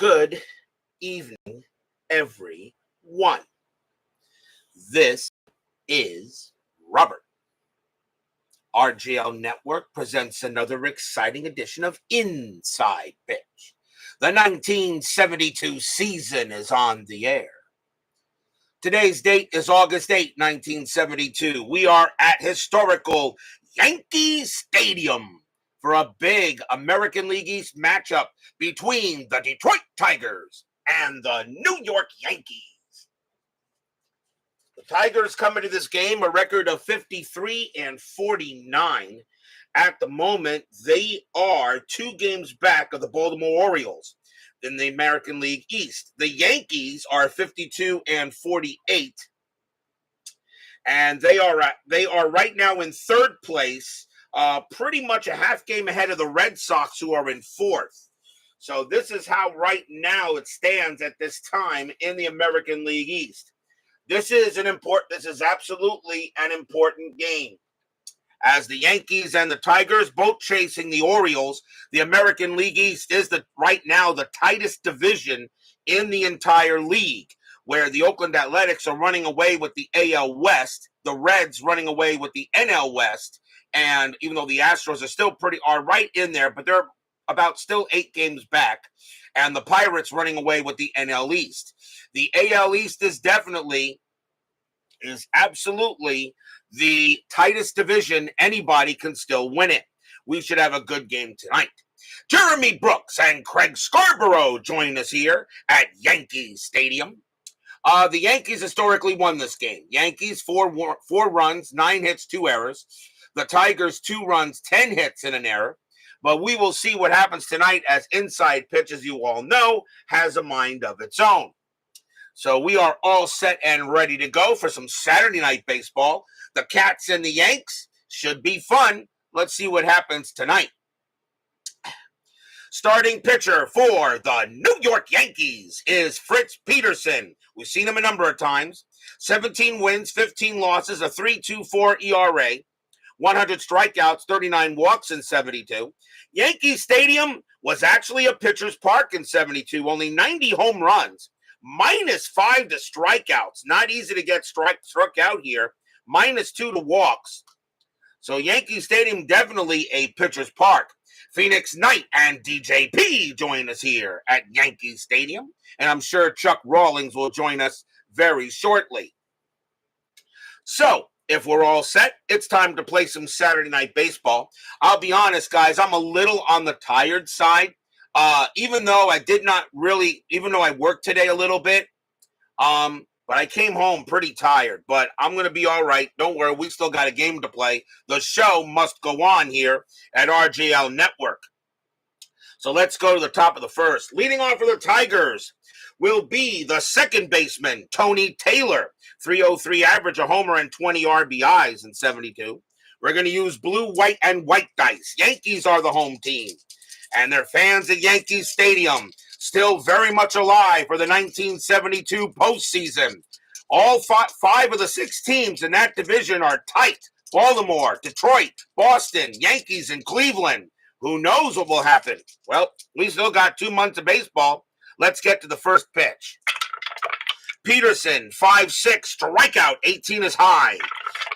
Good evening, everyone. This is Robert. RGL Network presents another exciting edition of Inside Pitch. The 1972 season is on the air. Today's date is August 8, 1972. We are at historical Yankee Stadium for a big American League East matchup between the Detroit Tigers and the New York Yankees. The Tigers come into this game a record of 53-49. At the moment, they are 2 games back of the Baltimore Orioles in the American League East. The Yankees are 52-48, and they are right now in third place, pretty much a half game ahead of the Red Sox, who are in fourth. So this is how right now it stands at this time in the American League East. This is absolutely an important game, as the Yankees and the Tigers both chasing the Orioles. The American League East is right now the tightest division in the entire league, where the Oakland Athletics are running away with the AL West, the Reds running away with the NL West, and even though the Astros are right in there, but they're about still 8 games back, and the Pirates running away with the NL East. The AL East is absolutely the tightest division. Anybody can still win it. We should have a good game tonight. Jeremy Brooks and Craig Scarborough join us here at Yankee Stadium. The Yankees historically won this game. Yankees, 4 runs, 9 hits, 2 errors. The Tigers, 2 runs, 10 hits, and an error. But we will see what happens tonight, as Inside Pitch, as you all know, has a mind of its own. So we are all set and ready to go for some Saturday night baseball. The Cats and the Yanks should be fun. Let's see what happens tonight. Starting pitcher for the New York Yankees is Fritz Peterson. We've seen him a number of times. 17 wins, 15 losses, a 3.24 ERA, 100 strikeouts, 39 walks in 72. Yankee Stadium was actually a pitcher's park in 72. Only 90 home runs, -5 to strikeouts. Not easy to get struck out here. -2 to walks. So Yankee Stadium, definitely a pitcher's park. Phoenix Knight and DJP join us here at Yankee Stadium, and I'm sure Chuck Rawlings will join us very shortly. So, if we're all set, it's time to play some Saturday night baseball. I'll be honest, guys, I'm a little on the tired side. Even though I worked today a little bit, but I came home pretty tired. But I'm going to be all right. Don't worry, we still got a game to play. The show must go on here at RGL Network. So let's go to the top of the first. Leading off for the Tigers will be the second baseman, Tony Taylor. 303 average, a homer, and 20 RBIs in 72. We're going to use blue, white, and white dice. Yankees are the home team, and their fans at Yankee Stadium still very much alive for the 1972 postseason. All 5 of the 6 teams in that division are tight. Baltimore, Detroit, Boston, Yankees, and Cleveland. Who knows what will happen? Well, we still got 2 months of baseball. Let's get to the first pitch. Peterson, 5-6, strikeout, 18 is high.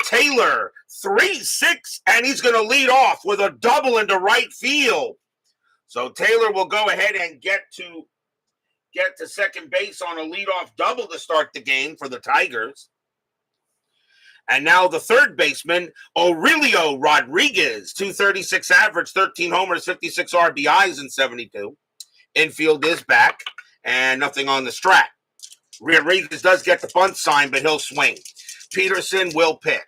Taylor, 3-6, and he's going to lead off with a double into right field. So Taylor will go ahead and get to second base on a leadoff double to start the game for the Tigers. And now the third baseman, Aurelio Rodriguez, 236 average, 13 homers, 56 RBIs in 72. Infield is back, and nothing on the strat. Rodriguez does get the bunt sign, but he'll swing. Peterson will pitch.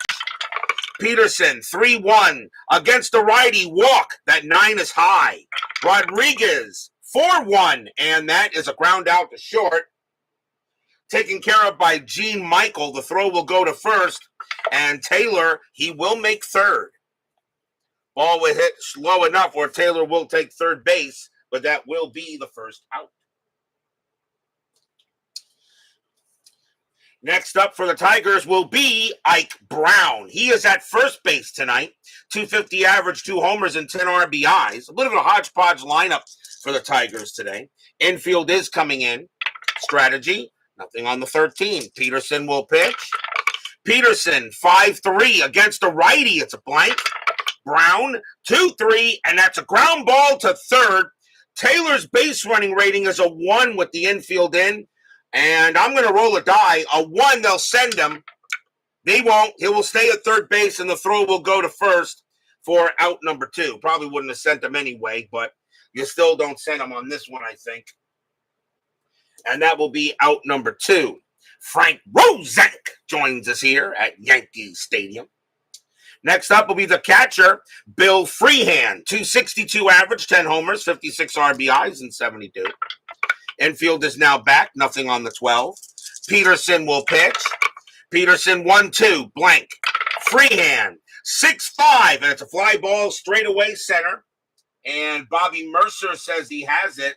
Peterson, 3-1 against the righty, walk. That 9 is high. Rodriguez, 4-1, and that is a ground out to short. Taken care of by Gene Michael. The throw will go to first, and Taylor, he will make third. Ball will hit slow enough where Taylor will take third base, but that will be the first out. Next up for the Tigers will be Ike Brown. He is at first base tonight. 250 average, 2 homers, and 10 RBIs. A bit of a hodgepodge lineup for the Tigers today. Infield is coming in. Strategy, nothing on the 13. Peterson will pitch. Peterson, 5-3 against a righty. It's a blank. Brown, 2-3, and that's a ground ball to third. Taylor's base running rating is a 1 with the infield in. And I'm going to roll a die. A 1, they'll send him. They won't. He will stay at third base, and the throw will go to first for out number 2. Probably wouldn't have sent him anyway, but you still don't send him on this one, I think. And that will be out number 2. Frank Roszak joins us here at Yankee Stadium. Next up will be the catcher, Bill Freehan. 262 average, 10 homers, 56 RBIs, and 72. Infield is now back, nothing on the 12. Peterson will pitch. Peterson 1-2, blank. Freehan 6-5, and it's a fly ball straight away center. And Bobby Mercer says he has it.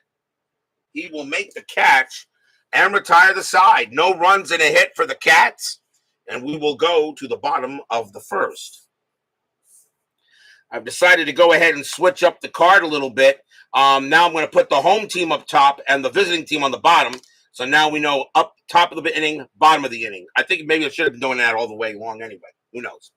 He will make the catch and retire the side. No runs and a hit for the Cats, and we will go to the bottom of the first. I've decided to go ahead and switch up the card a little bit. Now I'm going to put the home team up top and the visiting team on the bottom. So now we know up top of the inning, bottom of the inning. I think maybe I should have been doing that all the way along anyway. Who knows?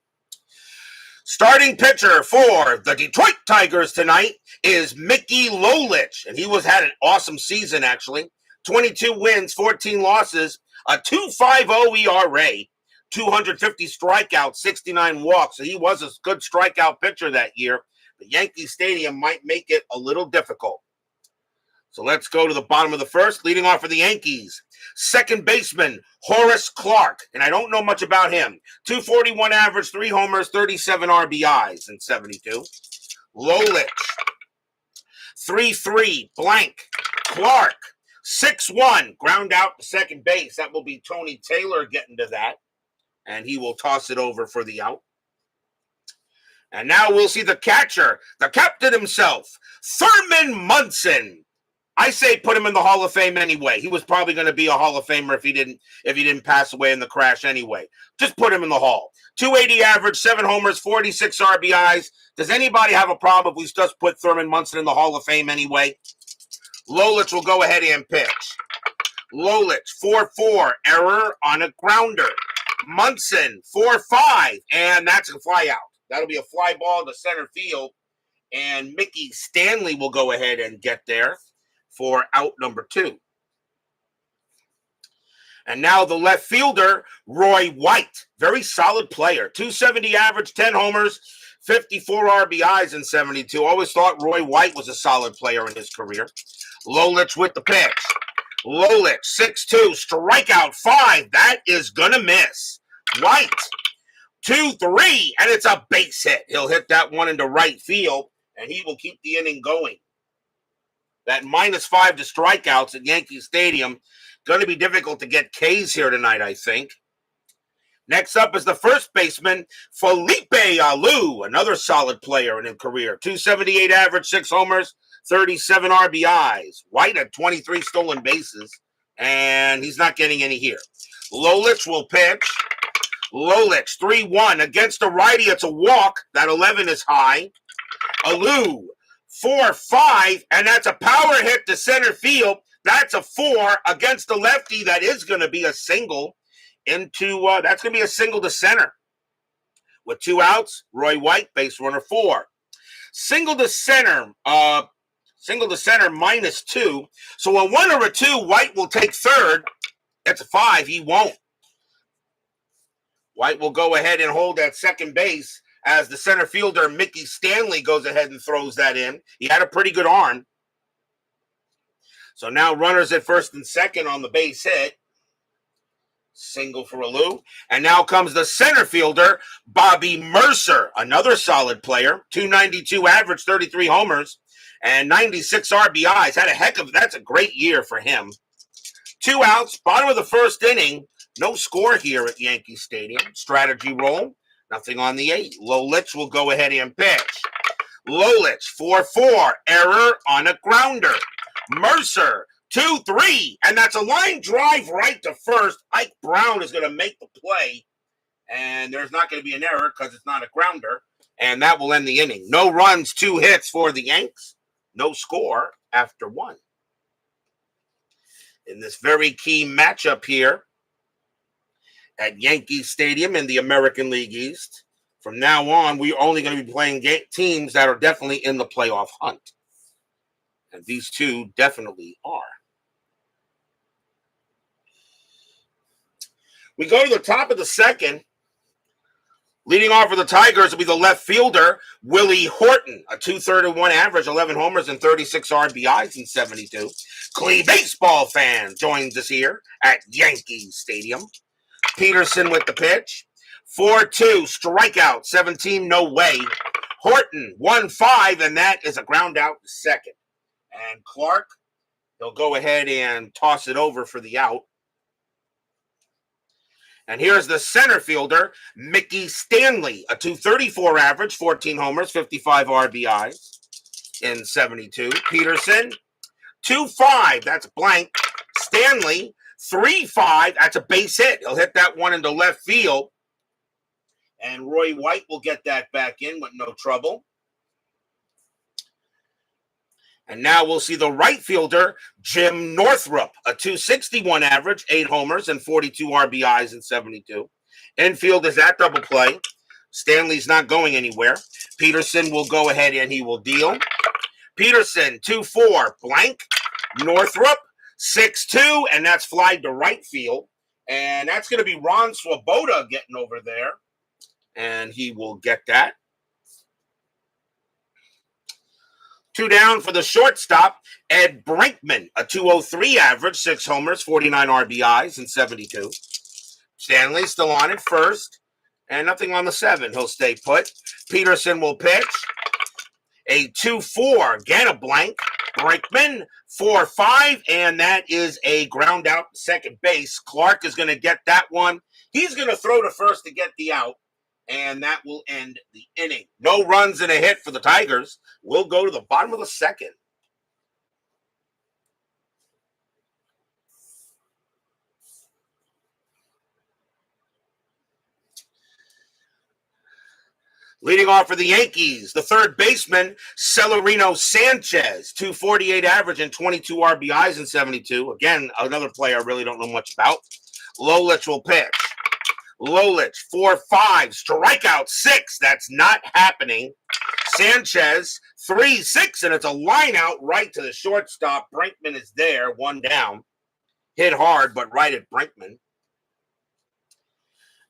Starting pitcher for the Detroit Tigers tonight is Mickey Lolich. And he had an awesome season, actually. 22 wins, 14 losses, a 2.50 ERA. 250 strikeouts, 69 walks. So he was a good strikeout pitcher that year. But Yankee Stadium might make it a little difficult. So let's go to the bottom of the first. Leading off for the Yankees, second baseman Horace Clark. And I don't know much about him. 241 average, 3 homers, 37 RBIs, and 72. Lolich, 3-3, blank. Clark, 6-1, ground out to second base. That will be Tony Taylor getting to that. And he will toss it over for the out. And now we'll see the catcher, the captain himself, Thurman Munson. I say put him in the Hall of Fame anyway. He was probably going to be a Hall of Famer if he didn't pass away in the crash anyway. Just put him in the Hall. 280 average, 7 homers, 46 RBIs. Does anybody have a problem if we just put Thurman Munson in the Hall of Fame anyway? Lolich will go ahead and pitch. Lolich, 4-4, error on a grounder. Munson, 4-5, and that's a fly out. That'll be a fly ball to center field, and Mickey Stanley will go ahead and get there for out number 2. And now the left fielder, Roy White. Very solid player. 270 average, 10 homers, 54 RBIs, and 72. Always thought Roy White was a solid player in his career. Lolich with the pitch. Lolich, 6-2, strikeout 5. That is going to miss. White, 2-3, and it's a base hit. He'll hit that one into right field, and he will keep the inning going. That -5 to strikeouts at Yankee Stadium, going to be difficult to get Ks here tonight, I think. Next up is the first baseman, Felipe Alou, another solid player in his career. 278 average, 6 homers, 37 RBIs. White had 23 stolen bases, and he's not getting any here. Lolich will pitch. Lolich, 3-1 against a righty. It's a walk. That 11 is high. Alou, 4-5, and that's a power hit to center field. That's a 4 against the lefty. That is going to be a single that's going to be a single to center. With 2 outs, Roy White, base runner 4. Single to center -2. So a 1 or a 2, White will take third. It's a 5. He won't. White will go ahead and hold at second base as the center fielder, Mickey Stanley, goes ahead and throws that in. He had a pretty good arm. So now runners at first and second on the base hit. Single for Alou. And now comes the center fielder, Bobby Mercer, another solid player. 292 average, 33 homers, and 96 RBIs. That's a great year for him. 2 outs, bottom of the first inning. No score here at Yankee Stadium. Strategy roll. Nothing on the 8. Lolich will go ahead and pitch. Lolich, 4-4, error on a grounder. Mercer, 2-3, and that's a line drive right to first. Ike Brown is going to make the play, and there's not going to be an error because it's not a grounder, and that will end the inning. No runs, 2 hits for the Yanks. No score after 1. In this very key matchup here at Yankee Stadium in the American League East, from now on, we're only going to be playing teams that are definitely in the playoff hunt. And these two definitely are. We go to the top of the second. Leading off for the Tigers will be the left fielder, Willie Horton, a .231 average, 11 homers and 36 RBIs in 72. Clee baseball fan joins us here at Yankee Stadium. Peterson with the pitch. 4-2, strikeout, 17, no way. Horton, 1-5, and that is a ground out to second. And Clark, he'll go ahead and toss it over for the out. And here's the center fielder, Mickey Stanley, a .234 average, 14 homers, 55 RBIs in 72. Peterson, 2-5, that's blank. Stanley, 3-5, that's a base hit. He'll hit that one into left field. And Roy White will get that back in with no trouble. And now we'll see the right fielder, Jim Northrup, a .261 average, 8 homers and 42 RBIs in 72. Infield is that double play. Stanley's not going anywhere. Peterson will go ahead and he will deal. Peterson, 2-4, blank. Northrup, 6-2, and that's flied to right field. And that's going to be Ron Swoboda getting over there. And he will get that. 2 down for the shortstop, Ed Brinkman, a .203 average, 6 homers, 49 RBIs in 72. Stanley still on at first, and nothing on the 7. He'll stay put. Peterson will pitch. A 2-4, again a blank. Brinkman, 4-5, and that is a ground out to second base. Clark is going to get that one. He's going to throw to first to get the out. And that will end the inning. No runs and a hit for the Tigers. We'll go to the bottom of the second. Leading off for the Yankees, the third baseman, Celerino Sanchez, .248 average and 22 RBIs in 72. Again, another player I really don't know much about. Lolich will pitch. Lolich, 4-5, strikeout 6. That's not happening. Sanchez, 3-6, and it's a line out right to the shortstop. Brinkman is there, 1 down. Hit hard, but right at Brinkman.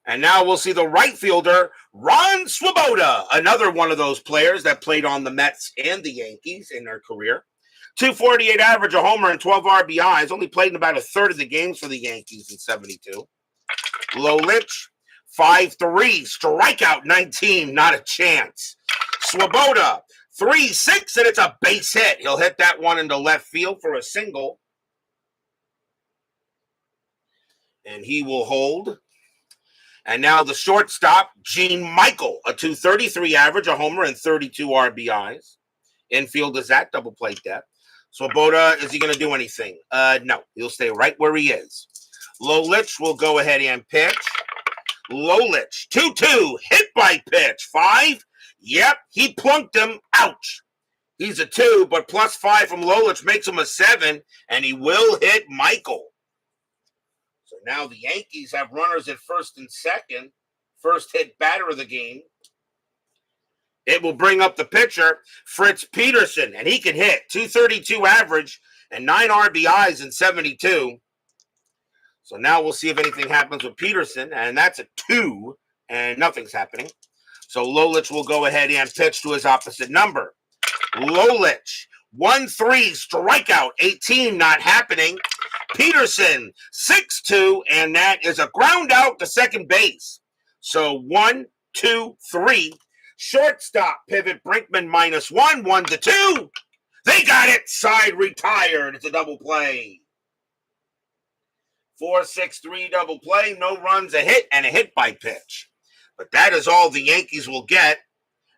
And now we'll see the right fielder, Ron Swoboda, another one of those players that played on the Mets and the Yankees in their career. .248 average, a homer, and 12 RBIs. Only played in about a third of the games for the Yankees in 72. Lolich, 5-3, strikeout 19, not a chance. Swoboda, 3-6, and it's a base hit. He'll hit that one into left field for a single. And he will hold. And now the shortstop, Gene Michael, a .233 average, a homer, and 32 RBIs. Infield is that double play depth. Swoboda, is he going to do anything? No, he'll stay right where he is. Lolich will go ahead and pitch. Lolich, 2-2, hit by pitch. 5, yep, he plunked him. Ouch. He's a 2, but +5 from Lolich makes him a 7, and he will hit Michael. So now the Yankees have runners at first and second. First hit batter of the game. It will bring up the pitcher, Fritz Peterson, and he can hit. .232 average and 9 RBIs in 72. So now we'll see if anything happens with Peterson, and that's a 2, and nothing's happening. So Lolich will go ahead and pitch to his opposite number. Lolich, 1-3, strikeout 18, not happening. Peterson, 6-2, and that is a ground out to second base. So 1, 2, 3. Shortstop pivot, Brinkman -1, 1-2. They got it. Side retired. It's a double play. 4-6-3 double play. No runs, a hit, and a hit by pitch. But that is all the Yankees will get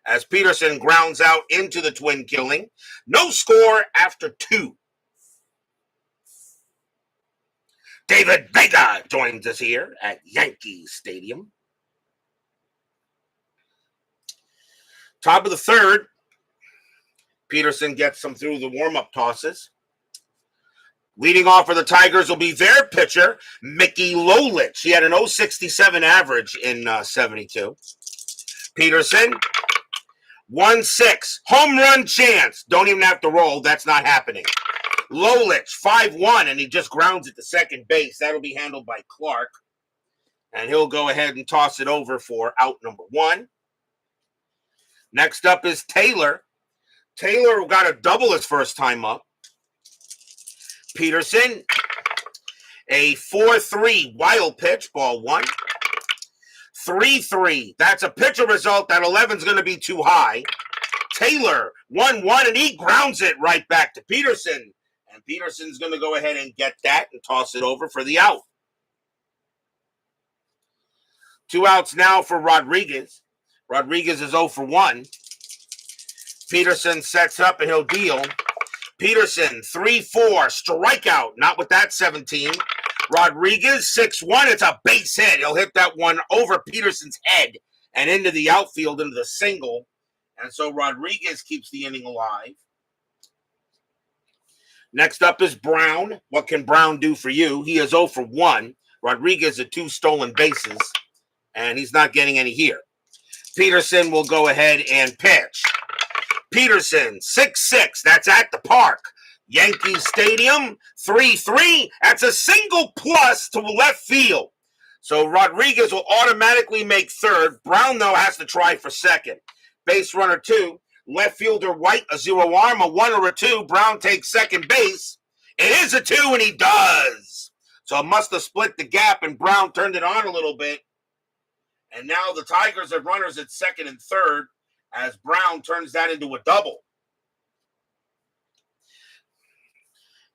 as Peterson grounds out into the twin killing. No score after 2. David Vega joins us here at Yankee Stadium. Top of the third, Peterson gets them through the warm-up tosses. Leading off for the Tigers will be their pitcher, Mickey Lolich. He had an 0.67 average in 72. Peterson, 1-6. Home run chance. Don't even have to roll. That's not happening. Lolich, 5-1, and he just grounds it to second base. That'll be handled by Clark. And he'll go ahead and toss it over for out number 1. Next up is Taylor. Taylor got a double his first time up. Peterson, a 4-3 wild pitch, ball 1. 3-3. That's a pitcher result. That 11's going to be too high. Taylor, 1-1, and he grounds it right back to Peterson. And Peterson's going to go ahead and get that and toss it over for the out. 2 outs now for Rodriguez. Rodriguez is 0 for 1. Peterson sets up and he'll deal. Peterson, 3-4, strikeout. Not with that 17. Rodriguez, 6-1. It's a base hit. He'll hit that one over Peterson's head and into the outfield into the single. And so Rodriguez keeps the inning alive. Next up is Brown. What can Brown do for you? He is 0 for 1. Rodriguez had 2 stolen bases, and he's not getting any here. Peterson will go ahead and pitch. Peterson, 6-6. That's at the park. Yankee Stadium, 3-3. That's a single plus to left field. So Rodriguez will automatically make third. Brown, though, has to try for second. Base runner 2. Left fielder White, a 0 arm, a 1 or a 2. Brown takes second base. It is a 2, and he does. So it must have split the gap, and Brown turned it on a little bit. And now the Tigers have runners at second and third as Brown turns that into a double.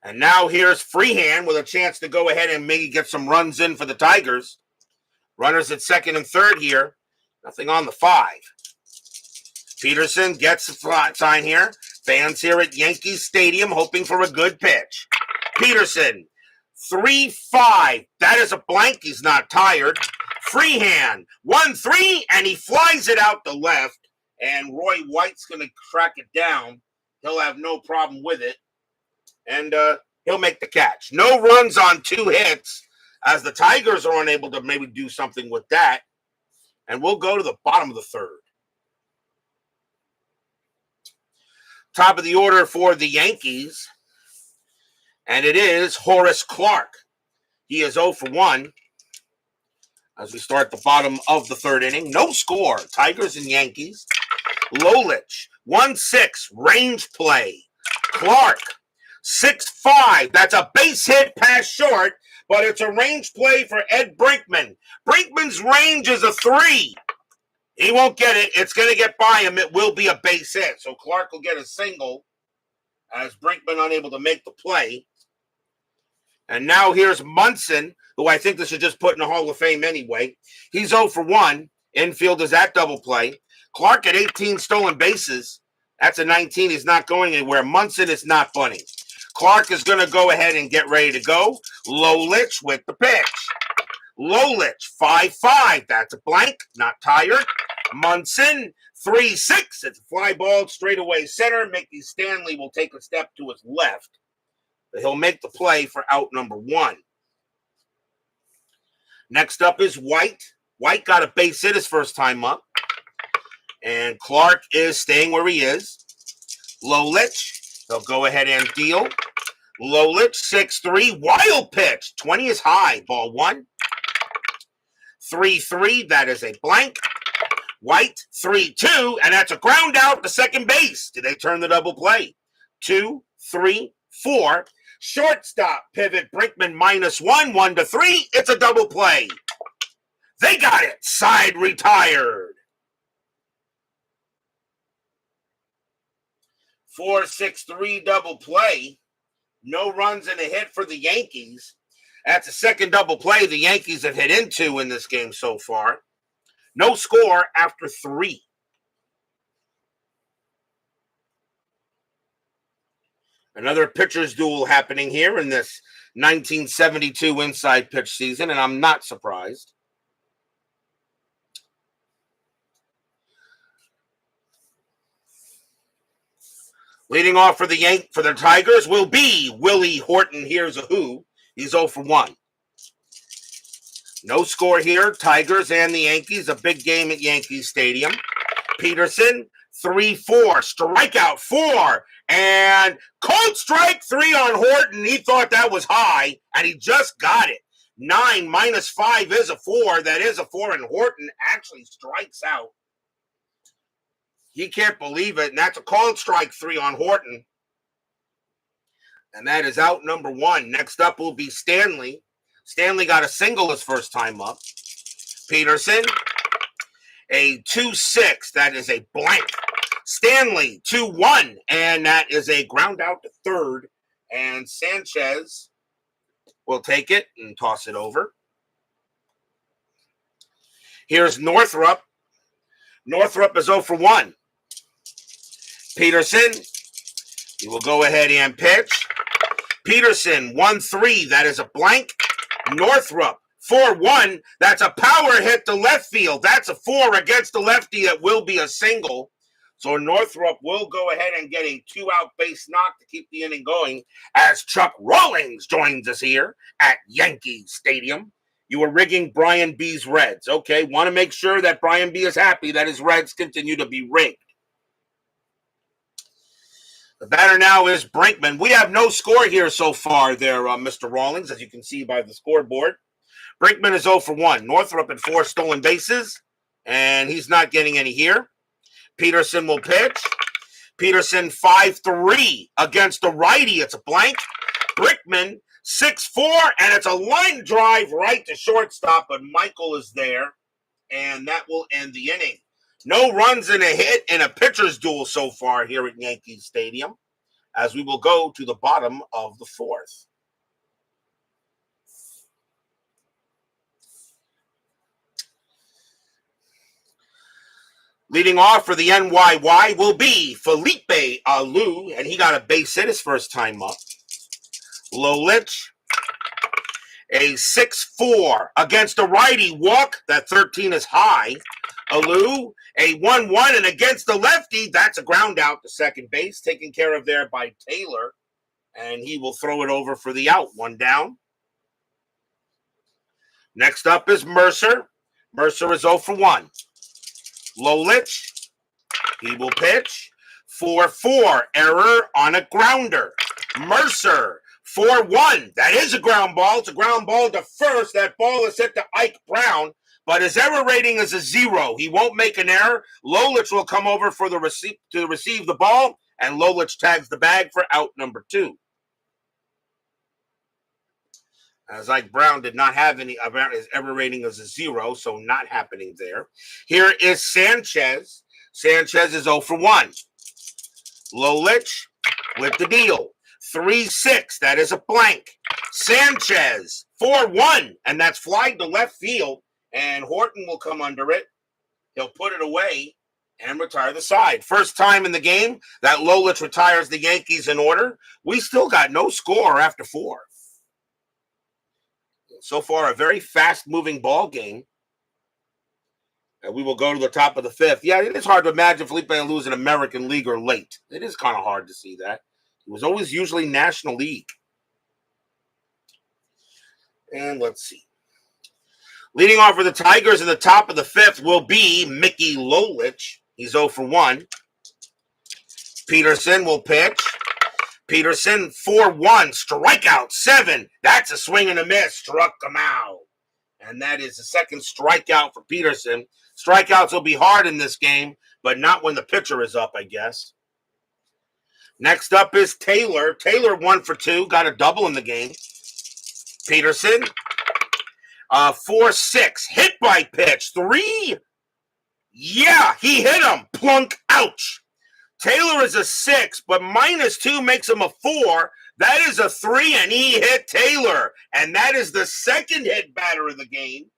And now here's Freehan with a chance to go ahead and maybe get some runs in for the Tigers. Runners at second and third here. Nothing on the 5. Peterson gets the flat sign here. Fans here at Yankee Stadium hoping for a good pitch. Peterson, 3-5. That is a blank. He's not tired. Freehan, 1-3, and he flies it out to left. And Roy White's going to track it down. He'll have no problem with it. And he'll make the catch. No runs on 2 hits as the Tigers are unable to maybe do something with that. And we'll go to the bottom of the third. Top of the order for the Yankees. And it is Horace Clark. He is 0 for 1. As we start the bottom of the third inning. No score. Tigers and Yankees. Lolich, 1-6, range play. Clark, 6-5. That's a base hit past short, but it's a range play for Ed Brinkman. Brinkman's range is a 3. He won't get it. It's going to get by him. It will be a base hit. So Clark will get a single as Brinkman unable to make the play. And now here's Munson, who I think this should just put in the Hall of Fame anyway. He's 0 for 1. Infield is that double play. Clark at 18 stolen bases. That's a 19. He's not going anywhere. Munson is not bunting. Clark is going to go ahead and get ready to go. Lolich with the pitch. Lolich, 5-5. That's a blank. Not tired. Munson, 3-6. It's a fly ball straight away center. Mickey Stanley will take a step to his left. But he'll make the play for out number 1. Next up is White. White got a base hit his first time up. And Clark is staying where he is. Lolich, they'll go ahead and deal. Lolich, 6-3, wild pitch. 20 is high, ball 1. 3-3, that is a blank. White, 3-2, and that's a ground out to second base. Did they turn the double play? 2, 3, 4. Shortstop pivot, Brinkman -1, 1-3. It's a double play. They got it. Side retired. 4-6-3 double play. No runs and a hit for the Yankees. That's the second double play the Yankees have hit into in this game so far. No score after 3. Another pitcher's duel happening here in this 1972 inside pitch season, and I'm not surprised. Leading off for the Tigers will be Willie Horton. Here's a who. He's 0 for 1. No score here. Tigers and the Yankees. A big game at Yankee Stadium. Peterson, 3-4. Strikeout 4. And cold strike 3 on Horton. He thought that was high, and he just got it. 9 minus 5 is a 4. That is a 4, and Horton actually strikes out. He can't believe it, and that's a cold strike 3 on Horton. And that is out number 1. Next up will be Stanley. Stanley got a single his first time up. Peterson, a 2-6. That is a blank. Stanley, 2-1. And that is a ground out to third. And Sanchez will take it and toss it over. Here's Northrup. Northrup is 0 for 1. Peterson, he will go ahead and pitch. Peterson, 1-3. That is a blank. Northrup, 4-1. That's a power hit to left field. That's a 4 against the lefty. That will be a single. So Northrup will go ahead and get a 2-out base knock to keep the inning going as Chuck Rawlings joins us here at Yankee Stadium. You were rigging Brian B's Reds. Okay, want to make sure that Brian B is happy that his Reds continue to be rigged. The batter now is Brinkman. We have no score here so far there, Mr. Rawlings, as you can see by the scoreboard. Brinkman is 0 for 1. Northrup had 4 stolen bases, and he's not getting any here. Peterson will pitch. Peterson, 5-3 against the righty. It's a blank. Brinkman, 6-4, and it's a line drive right to shortstop, but Michael is there, and that will end the inning. No runs and a hit in a pitcher's duel so far here at Yankee Stadium, as we will go to the bottom of the 4th. Leading off for the NYY will be Felipe Alou, and he got a base hit his first time up. Lolich, a 6-4 against the righty walk. That 13 is high. Alou, a 1-1, and against the lefty, that's a ground out to second base, taken care of there by Taylor, and he will throw it over for the out. 1 down. Next up is Mercer. Mercer is 0 for 1. Lolich, he will pitch. 4-4, error on a grounder. Mercer, 4-1. That is a ground ball. It's a ground ball to first. That ball is hit to Ike Brown, but his error rating is a 0. He won't make an error. Lolich will come over for the to receive the ball, and Lolich tags the bag for out number 2. As Ike Brown did not have any, his error rating is a 0, so not happening there. Here is Sanchez. Sanchez is 0 for 1. Lolich with the deal. 3-6, that is a blank. Sanchez, 4-1, and that's flying to left field, and Horton will come under it. He'll put it away and retire the side. First time in the game that Lolich retires the Yankees in order. We still got no score after 4. So far, a very fast-moving ball game. And we will go to the top of the 5th. Yeah, it is hard to imagine Felipe Alou an American leaguer late. It is kind of hard to see that. He was always usually National League. And let's see. Leading off for the Tigers in the top of the 5th will be Mickey Lolich. He's 0 for 1. Peterson will pitch. Peterson, 4-1, strikeout 7. That's a swing and a miss. Struck him out. And that is the second strikeout for Peterson. Strikeouts will be hard in this game, but not when the pitcher is up, I guess. Next up is Taylor. Taylor 1 for 2, got a double in the game. Peterson, 4-6, hit by pitch. 3. Yeah, he hit him. Plunk, ouch. Taylor is a 6, but -2 makes him a 4. That is a 3, and he hit Taylor. And that is the second hit batter of the game.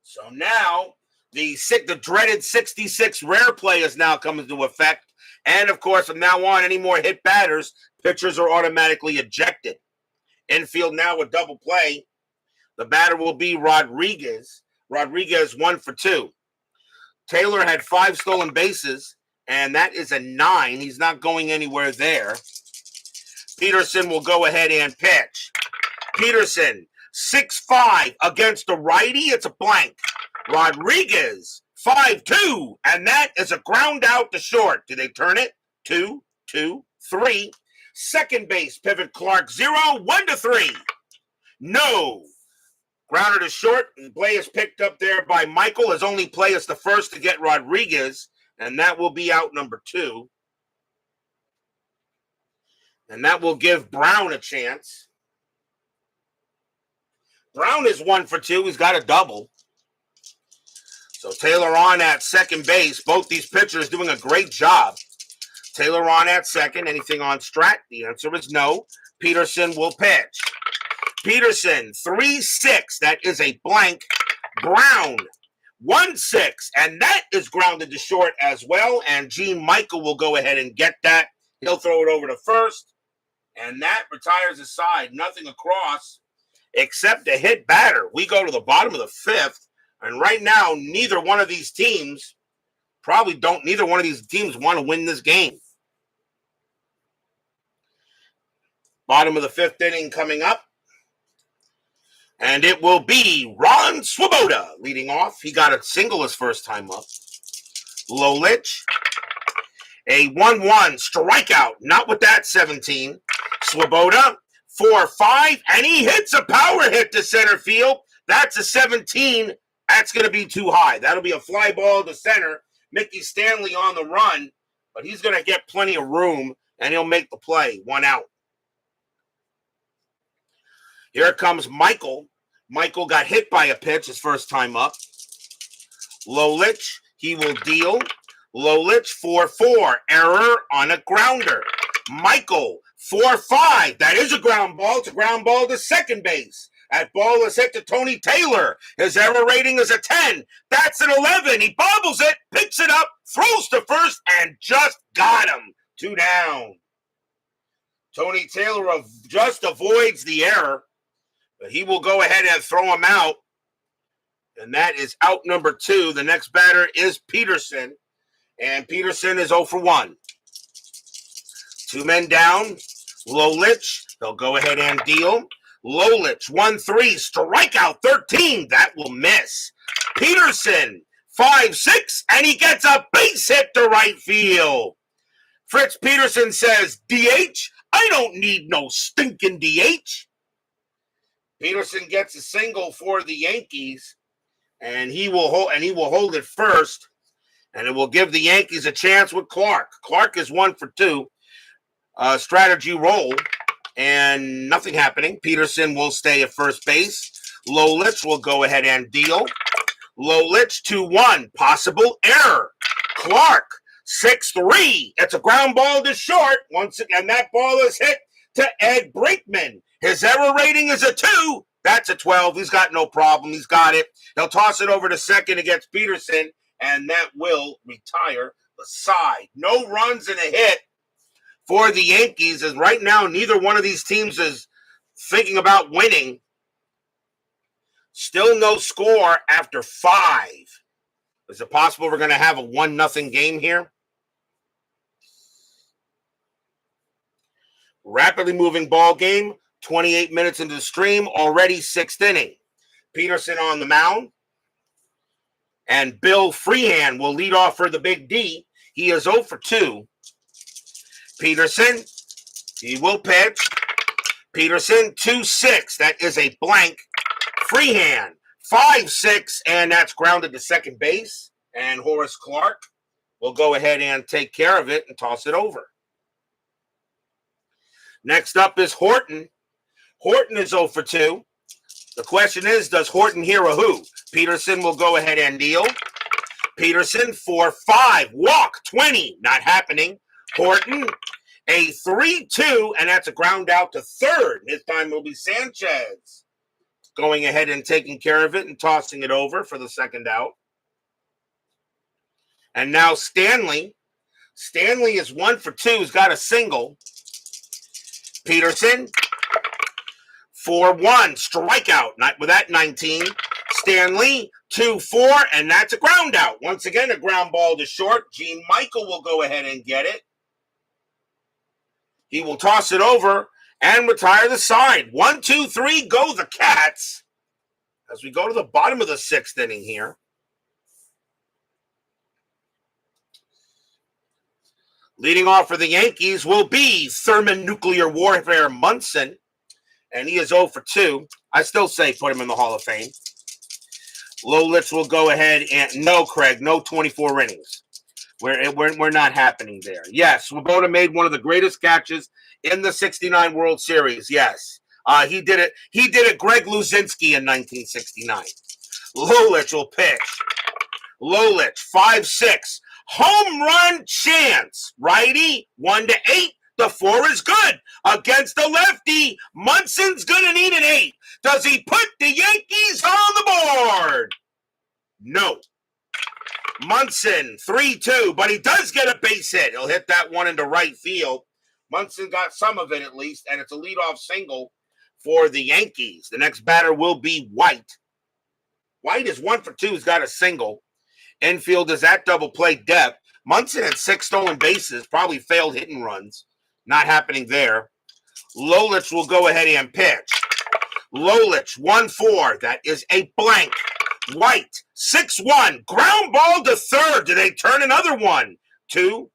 So now The dreaded 66 rare play is now coming into effect. And, of course, from now on, any more hit batters, pitchers are automatically ejected. Infield now with double play. The batter will be Rodriguez. Rodriguez 1 for 2. Taylor had 5 stolen bases, and that is a 9. He's not going anywhere there. Peterson will go ahead and pitch. Peterson, 6-5 against the righty. It's a blank. Rodriguez, 5-2, and that is a ground out to short. Do they turn it? 2-2-3. Second base, pivot Clark, 0-1-3. No. Grounder to short. The play is picked up there by Michael. His only play is the first to get Rodriguez, and that will be out number 2. And that will give Brown a chance. Brown is 1 for 2. He's got a double. So Taylor on at second base. Both these pitchers doing a great job. Taylor on at second. Anything on Strat? The answer is no. Peterson will pitch. Peterson, 3-6. That is a blank. Brown, 1-6. And that is grounded to short as well. And Gene Michael will go ahead and get that. He'll throw it over to first. And that retires his side. Nothing across except a hit batter. We go to the bottom of the 5th. And right now, neither one of these teams want to win this game. Bottom of the 5th inning coming up. And it will be Ron Swoboda leading off. He got a single his first time up. Lolich, a 1-1 strikeout. Not with that 17. Swoboda, 4-5, and he hits a power hit to center field. That's a 17. That's going to be too high. That'll be a fly ball to center. Mickey Stanley on the run, but he's going to get plenty of room, and he'll make the play. 1 out. Here comes Michael. Michael got hit by a pitch his first time up. Lolich, he will deal. Lolich, 4-4. Error on a grounder. Michael, 4-5. That is a ground ball. It's a ground ball to second base. That ball is hit to Tony Taylor. His error rating is a 10. That's an 11. He bobbles it, picks it up, throws to first, and just got him. 2 down. Tony Taylor just avoids the error, but he will go ahead and throw him out. And that is out number 2. The next batter is Peterson, and Peterson is 0 for 1. 2 men down. Lolich, they'll go ahead and deal. Lolich, 1-3, strikeout 13. That will miss. Peterson, 5-6, and he gets a base hit to right field. Fritz Peterson says, DH? I don't need no stinking DH. Peterson gets a single for the Yankees, and he will hold it first, and it will give the Yankees a chance with Clark. Clark is 1 for 2. Strategy roll. And nothing happening. Peterson will stay at first base. Lolich will go ahead and deal. Lolich, 2-1. Possible error. Clark, 6-3. It's a ground ball to short. Once again, that ball is hit to Ed Brinkman. His error rating is a 2. That's a 12. He's got no problem. He's got it. He'll toss it over to second against Peterson, and that will retire the side. No runs and a hit for the Yankees, as right now neither one of these teams is thinking about winning. Still no score after 5. Is it possible we're going to have a 1-0 game here? Rapidly moving ball game. 28 minutes into the stream, already 6th inning. Peterson on the mound. And Bill Freehan will lead off for the Big D. He is 0 for 2. Peterson, he will pitch. Peterson, 2-6. That is a blank. Freehan, 5-6, and that's grounded to second base. And Horace Clark will go ahead and take care of it and toss it over. Next up is Horton. Horton is 0 for 2. The question is, does Horton hear a who? Peterson will go ahead and deal. Peterson, 4-5. Walk, 20. Not happening. Horton, a 3-2, and that's a ground out to third. This time will be Sanchez going ahead and taking care of it and tossing it over for the second out. And now Stanley. Stanley is 1 for 2. He's got a single. Peterson, 4-1. Strikeout. Not with that 19. Stanley, 2-4. And that's a ground out. Once again, a ground ball to short. Gene Michael will go ahead and get it. He will toss it over and retire the side. 1, 2, 3, go the Cats. As we go to the bottom of the 6th inning here. Leading off for the Yankees will be thermonuclear warfare Munson. And he is 0 for 2. I still say put him in the Hall of Fame. Lolich will go ahead and no, Craig, no 24 innings. We're not happening there. Yes, Swoboda made one of the greatest catches in the '69 World Series. Yes, he did it. He did it. Greg Luzinski in 1969. Lolich will pitch. Lolich 5-6. Home run chance. Righty 1-8. The 4 is good against the lefty. Munson's gonna need an 8. Does he put the Yankees on the board? No. Munson, 3-2, but he does get a base hit. He'll hit that one into right field. Munson got some of it at least, and it's a leadoff single for the Yankees. The next batter will be White. White is 1 for 2. He's got a single. Infield is at double play depth. Munson had 6 stolen bases, probably failed hit and runs. Not happening there. Lolich will go ahead and pitch. Lolich, 1-4. That is a blank. White, 6-1. Ground ball to third. Do they turn another one? 2,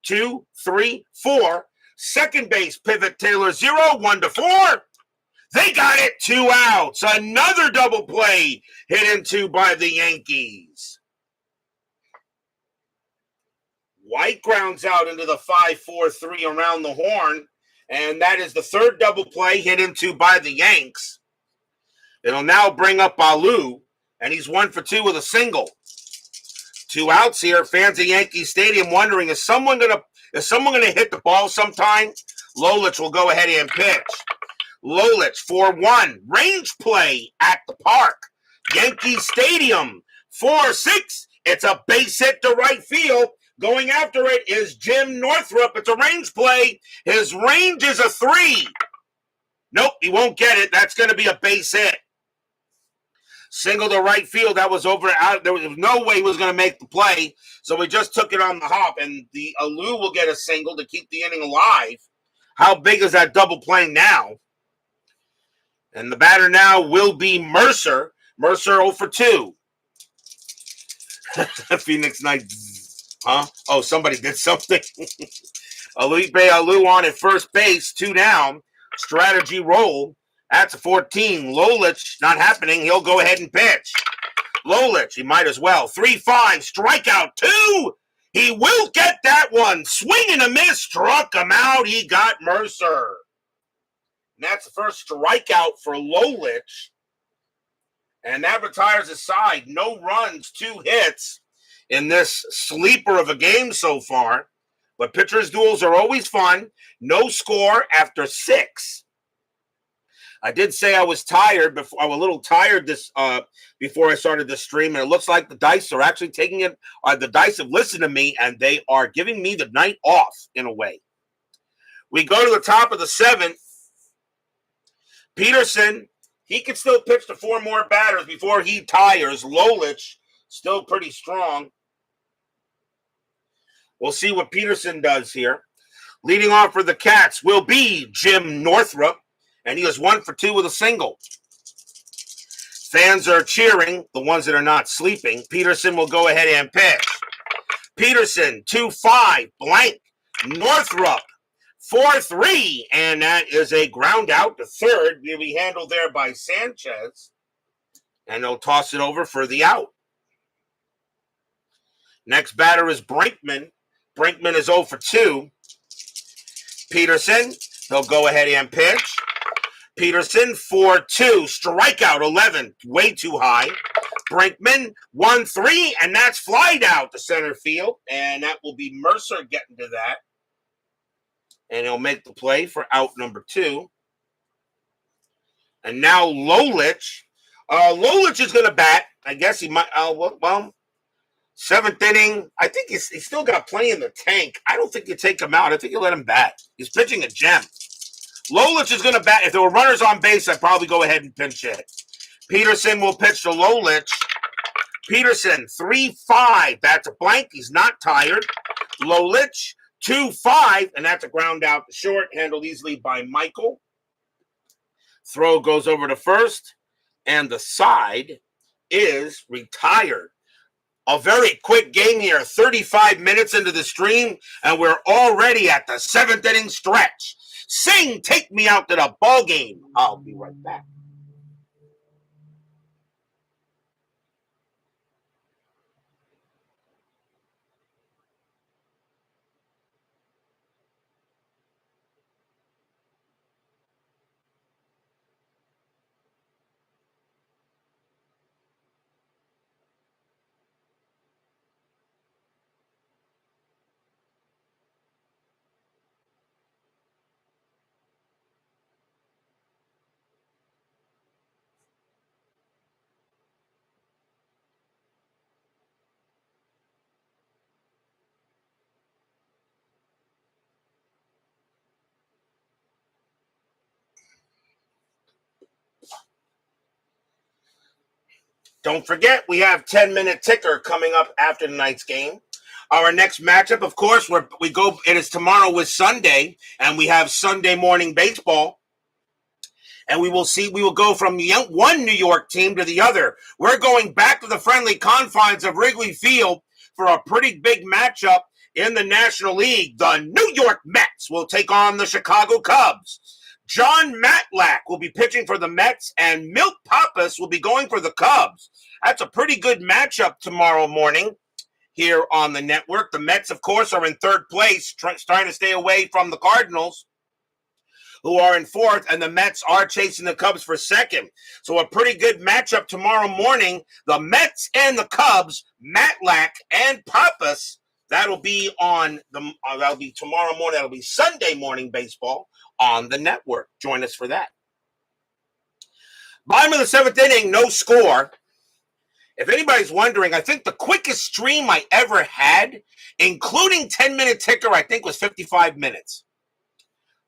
3, 4. Second base pivot Taylor 0, 1-4. They got it. 2 outs. Another double play hit into by the Yankees. White grounds out into the 5-4-3 around the horn, and that is the third double play hit into by the Yanks. It'll now bring up Alou, and he's 1 for 2 with a single. 2 outs here. Fans at Yankee Stadium wondering, is someone gonna hit the ball sometime? Lolich will go ahead and pitch. Lolich 4-1. Range play at the park. Yankee Stadium 4-6. It's a base hit to right field. Going after it is Jim Northrup. It's a range play. His range is a 3. Nope, he won't get it. That's going to be a base hit. Single to right field. That was over out. There was no way he was going to make the play. So we just took it on the hop. And the Alou will get a single to keep the inning alive. How big is that double play now? And the batter now will be Mercer. Mercer 0 for 2. Phoenix Knights. Huh? Oh, somebody did something. Alou on at first base, 2 down. Strategy roll. That's a 14. Lolich, not happening. He'll go ahead and pitch. Lolich, he might as well. 3-5, strikeout 2. He will get that one. Swing and a miss, struck him out. He got Mercer. And that's the first strikeout for Lolich. And that retires his side. No runs, 2 hits in this sleeper of a game so far. But pitchers' duels are always fun. No score after 6. I did say I was tired before. I was a little tired before I started this stream, and it looks like the dice are actually taking it. The dice have listened to me, and they are giving me the night off in a way. We go to the top of the 7th. Peterson, he can still pitch to 4 more batters before he tires. Lolich, still pretty strong. We'll see what Peterson does here. Leading off for the Cats will be Jim Northrup, and he is 1 for 2 with a single. Fans are cheering, the ones that are not sleeping. Peterson will go ahead and pitch. Peterson, 2-5, blank. Northrup, 4-3, and that is a ground out to third. Will be handled there by Sanchez, and they'll toss it over for the out. Next batter is Brinkman. Brinkman is 0 for 2. Peterson, he'll go ahead and pitch. Peterson, 4-2, strikeout 11, way too high. Brinkman, 1-3, and that's flied out to center field, and that will be Mercer getting to that. And he'll make the play for out number 2. And now Lolich. Lolich is going to bat. I guess he might. Seventh inning. I think he's still got plenty in the tank. I don't think you take him out. I think you let him bat. He's pitching a gem. Lolich is going to bat. If there were runners on base, I'd probably go ahead and pinch hit. Peterson will pitch to Lolich. Peterson, 3-5. That's a blank. He's not tired. Lolich, 2-5. And that's a ground out to short, handled easily by Michael. Throw goes over to first. And the side is retired. A very quick game here, 35 minutes into the stream, and we're already at the 7th inning stretch. Sing, take me out to the ball game. I'll be right back. Don't forget, we have 10-minute ticker coming up after tonight's game. Our next matchup, of course, it is tomorrow with Sunday, and we have Sunday morning baseball. And we will go from one New York team to the other. We're going back to the friendly confines of Wrigley Field for a pretty big matchup in the National League. The New York Mets will take on the Chicago Cubs. John Matlack will be pitching for the Mets, and Milt Pappas will be going for the Cubs. That's a pretty good matchup tomorrow morning here on the network. The Mets, of course, are in third place, trying to stay away from the Cardinals, who are in fourth, and the Mets are chasing the Cubs for second. So a pretty good matchup tomorrow morning. The Mets and the Cubs, Matlack and Pappas. That'll be that'll be tomorrow morning. That'll be Sunday morning baseball on the network. Join us for that. Bottom of the 7th inning, no score. If anybody's wondering, I think the quickest stream I ever had, including 10-minute ticker, I think was 55 minutes.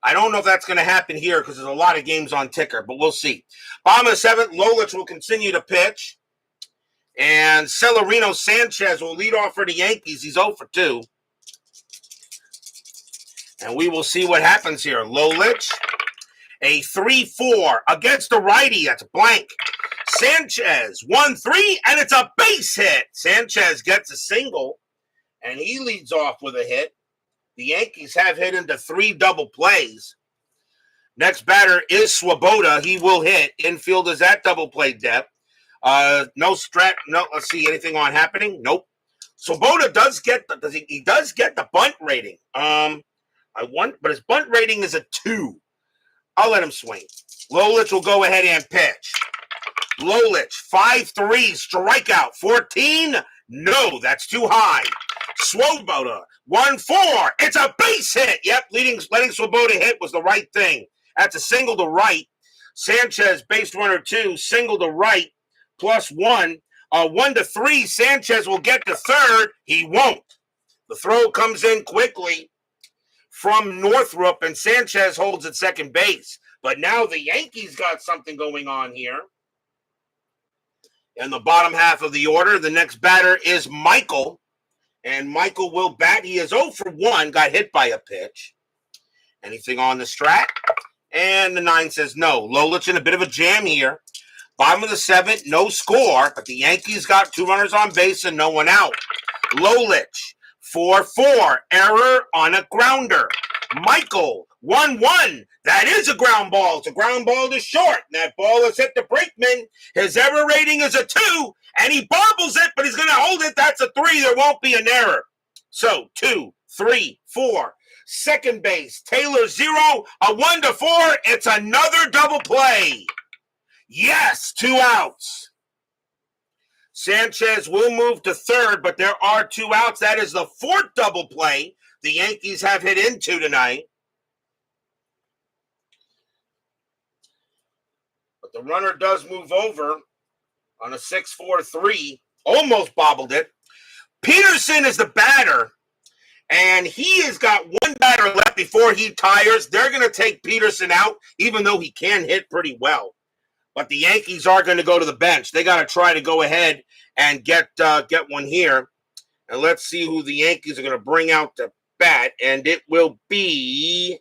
I don't know if that's going to happen here because there's a lot of games on ticker, but we'll see. Bottom of the 7th, Lolich will continue to pitch. And Celerino Sanchez will lead off for the Yankees. He's 0 for 2. And we will see what happens here. Lolich, a 3-4 against the righty. That's a blank. Sanchez, 1-3, and it's a base hit. Sanchez gets a single, and he leads off with a hit. The Yankees have hit into 3 double plays. Next batter is Swoboda. He will hit. Infield is at double play depth. No strat. No. Let's see anything on happening. Nope. Swoboda does get the bunt rating. But his bunt rating is a 2. I'll let him swing. Lolich will go ahead and pitch. Lolich, 5-3, strikeout, 14. No, that's too high. Swoboda, 1-4. It's a base hit. Yep, letting Swoboda hit was the right thing. That's a single to right. Sanchez, base runner 2, single to right, +1. 1-3. Sanchez will get to third. He won't. The throw comes in quickly from Northrup, and Sanchez holds at second base. But now the Yankees got something going on here. In the bottom half of the order, the next batter is Michael. And Michael will bat. He is 0 for 1, got hit by a pitch. Anything on the strat? And the 9 says no. Lolich in a bit of a jam here. Bottom of the 7th, no score, but the Yankees got 2 runners on base and no one out. Lolich, 4-4, error on a grounder. Michael, 1-1. That is a ground ball. It's a ground ball to short. That ball is hit to Brinkman. His error rating is a 2, and he bobbles it, but he's going to hold it. That's a 3. There won't be an error. So 2, 3, 4. Second base, Taylor 0, a 1-4. It's another double play. Yes, 2 outs. Sanchez will move to third, but there are 2 outs. That is the 4th double play the Yankees have hit into tonight. But the runner does move over on a 6-4-3. Almost bobbled it. Peterson is the batter, and he has got one batter left before he tires. They're going to take Peterson out, even though he can hit pretty well. But the Yankees are going to go to the bench. They got to try to go ahead and get one here. And let's see who the Yankees are going to bring out to bat. And it will be,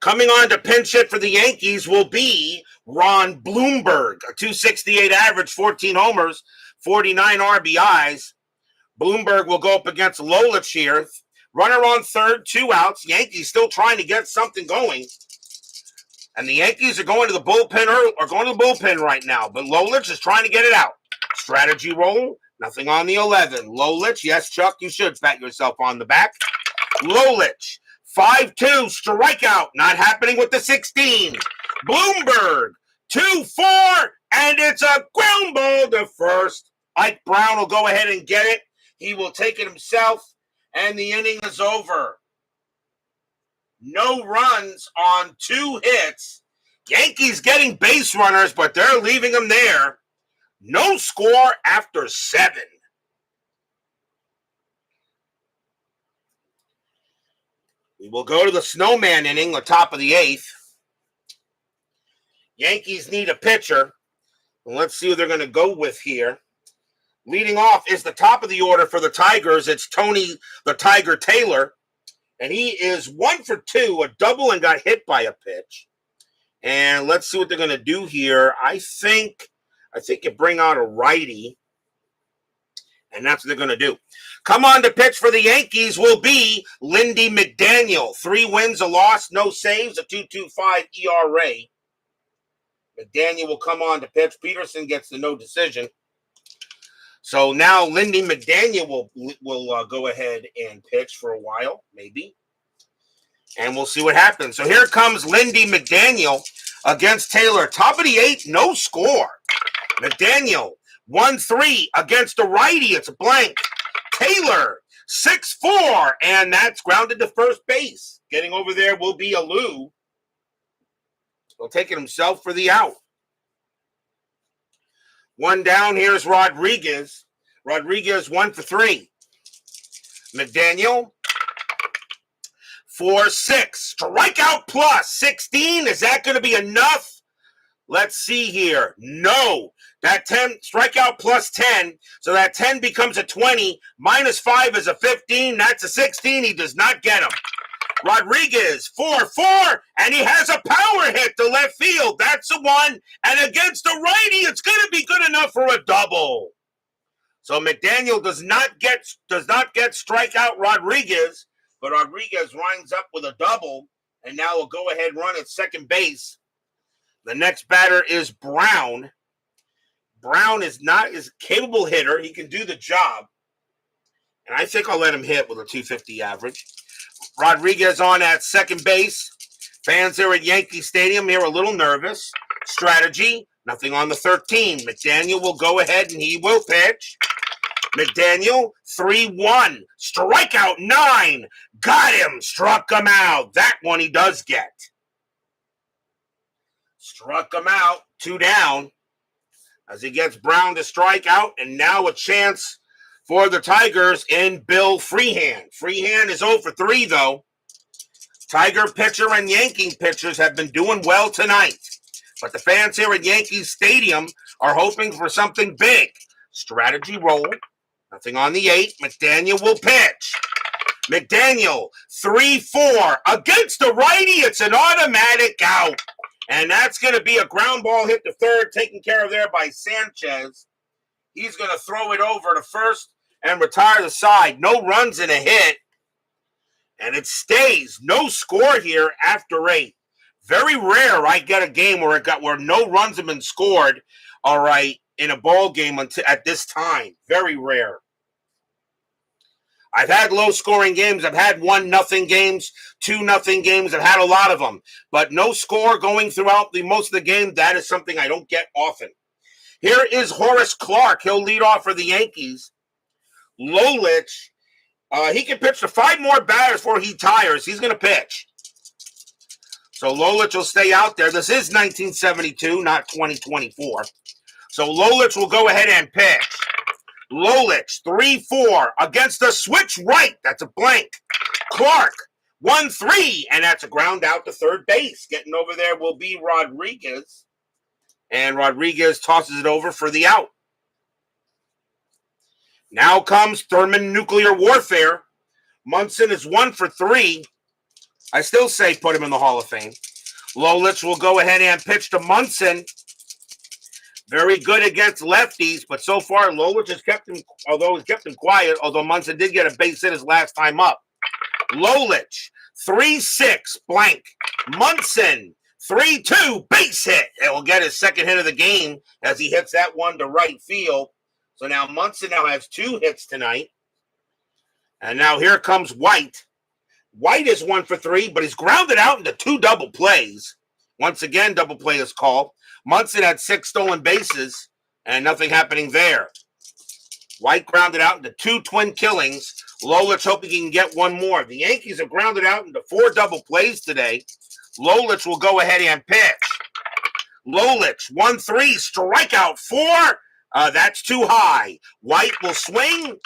coming on to pinch hit for the Yankees will be Ron Blomberg. A .268 average, 14 homers, 49 RBIs. Blomberg will go up against Lolich here. Runner on third, 2 outs. Yankees still trying to get something going. And the Yankees are going to the bullpen right now. But Lolich is trying to get it out. Strategy roll. Nothing on the 11. Lolich. Yes, Chuck, you should pat yourself on the back. Lolich. 5-2. Strikeout. Not happening with the 16. Blomberg. 2-4. And it's a ground ball to first. Ike Brown will go ahead and get it. He will take it himself. And the inning is over. No runs on 2 hits. Yankees getting base runners, but they're leaving them there. No score after 7. We will go to the snowman inning, the top of the 8th. Yankees need a pitcher. Let's see who they're going to go with here. Leading off is the top of the order for the Tigers. It's Tony the Tiger Taylor. And he is 1 for 2, a double, and got hit by a pitch. And let's see what they're going to do here. I think you bring out a righty. And that's what they're going to do. Come on to pitch for the Yankees will be Lindy McDaniel. 3 wins, a loss, no saves, a 2.25 ERA. McDaniel will come on to pitch. Peterson gets the no decision. So now Lindy McDaniel will go ahead and pitch for a while, maybe. And we'll see what happens. So here comes Lindy McDaniel against Taylor. Top of the 8th, no score. McDaniel, 1-3 against a righty. It's a blank. Taylor, 6-4. And that's grounded to first base. Getting over there will be Alou. He'll take it himself for the out. 1 down, here's Rodriguez. Rodriguez 1 for 3. McDaniel, 4-6. Strikeout plus 16. Is that going to be enough? Let's see here. No. That 10, strikeout plus 10. So that 10 becomes a 20. Minus 5 is a 15. That's a 16. He does not get him. Rodriguez, 4-4, and he has a power hit to left field. That's the one. And against the righty, it's going to be good enough for a double. So McDaniel does not get strikeout Rodriguez, but Rodriguez winds up with a double, and now will go ahead and run at second base. The next batter is Brown. Brown is not as capable hitter. He can do the job. And I think I'll let him hit with a 250 average. Rodriguez on at second base. Fans here at Yankee Stadium here a little nervous. Strategy, nothing on the 13. McDaniel will go ahead and he will pitch. McDaniel, 3-1. Strikeout 9. Got him. Struck him out. That one he does get. Struck him out. 2 down. As he gets Brown to strike out. And now a chance for the Tigers in Bill Freehan. Freehan is 0 for 3, though. Tiger pitcher and Yankee pitchers have been doing well tonight. But the fans here at Yankee Stadium are hoping for something big. Strategy roll. Nothing on the 8. McDaniel will pitch. McDaniel, 3-4. Against the righty, it's an automatic out. And that's going to be a ground ball hit to third, taken care of there by Sanchez. He's going to throw it over to first and retire the side. No runs and a hit. And it stays. No score here after 8. Very rare I get a game where no runs have been scored, all right, in a ball game at this time. Very rare. I've had low-scoring games. I've had 1-0 games, 2-0 games. I've had a lot of them. But no score going throughout most of the game, that is something I don't get often. Here is Horace Clark. He'll lead off for the Yankees. Lolich, he can pitch to 5 more batters before he tires. He's going to pitch. So Lolich will stay out there. This is 1972, not 2024. So Lolich will go ahead and pitch. Lolich, 3-4 against the switch right. That's a blank. Clark, 1-3, and that's a ground out to third base. Getting over there will be Rodriguez, and Rodriguez tosses it over for the out. Now comes thermonuclear warfare. Munson is 1-for-3. I still say put him in the Hall of Fame. Lolich will go ahead and pitch to Munson. Very good against lefties, but so far Lolich has kept him, although he's kept him quiet, although Munson did get a base hit his last time up. Lolich, 3-6, blank. Munson, 3-2, base hit. And will get his second hit of the game as he hits that one to right field. So now Munson now has 2 hits tonight. And now here comes White. White is 1-for-3, but he's grounded out into 2 double plays. Once again, double play is called. Munson had 6 stolen bases, and nothing happening there. White grounded out into 2 twin killings. Lolich hoping he can get one more. The Yankees have grounded out into 4 double plays today. Lolich will go ahead and pitch. Lolich, 1-3, strikeout 4. That's too high. White will swing.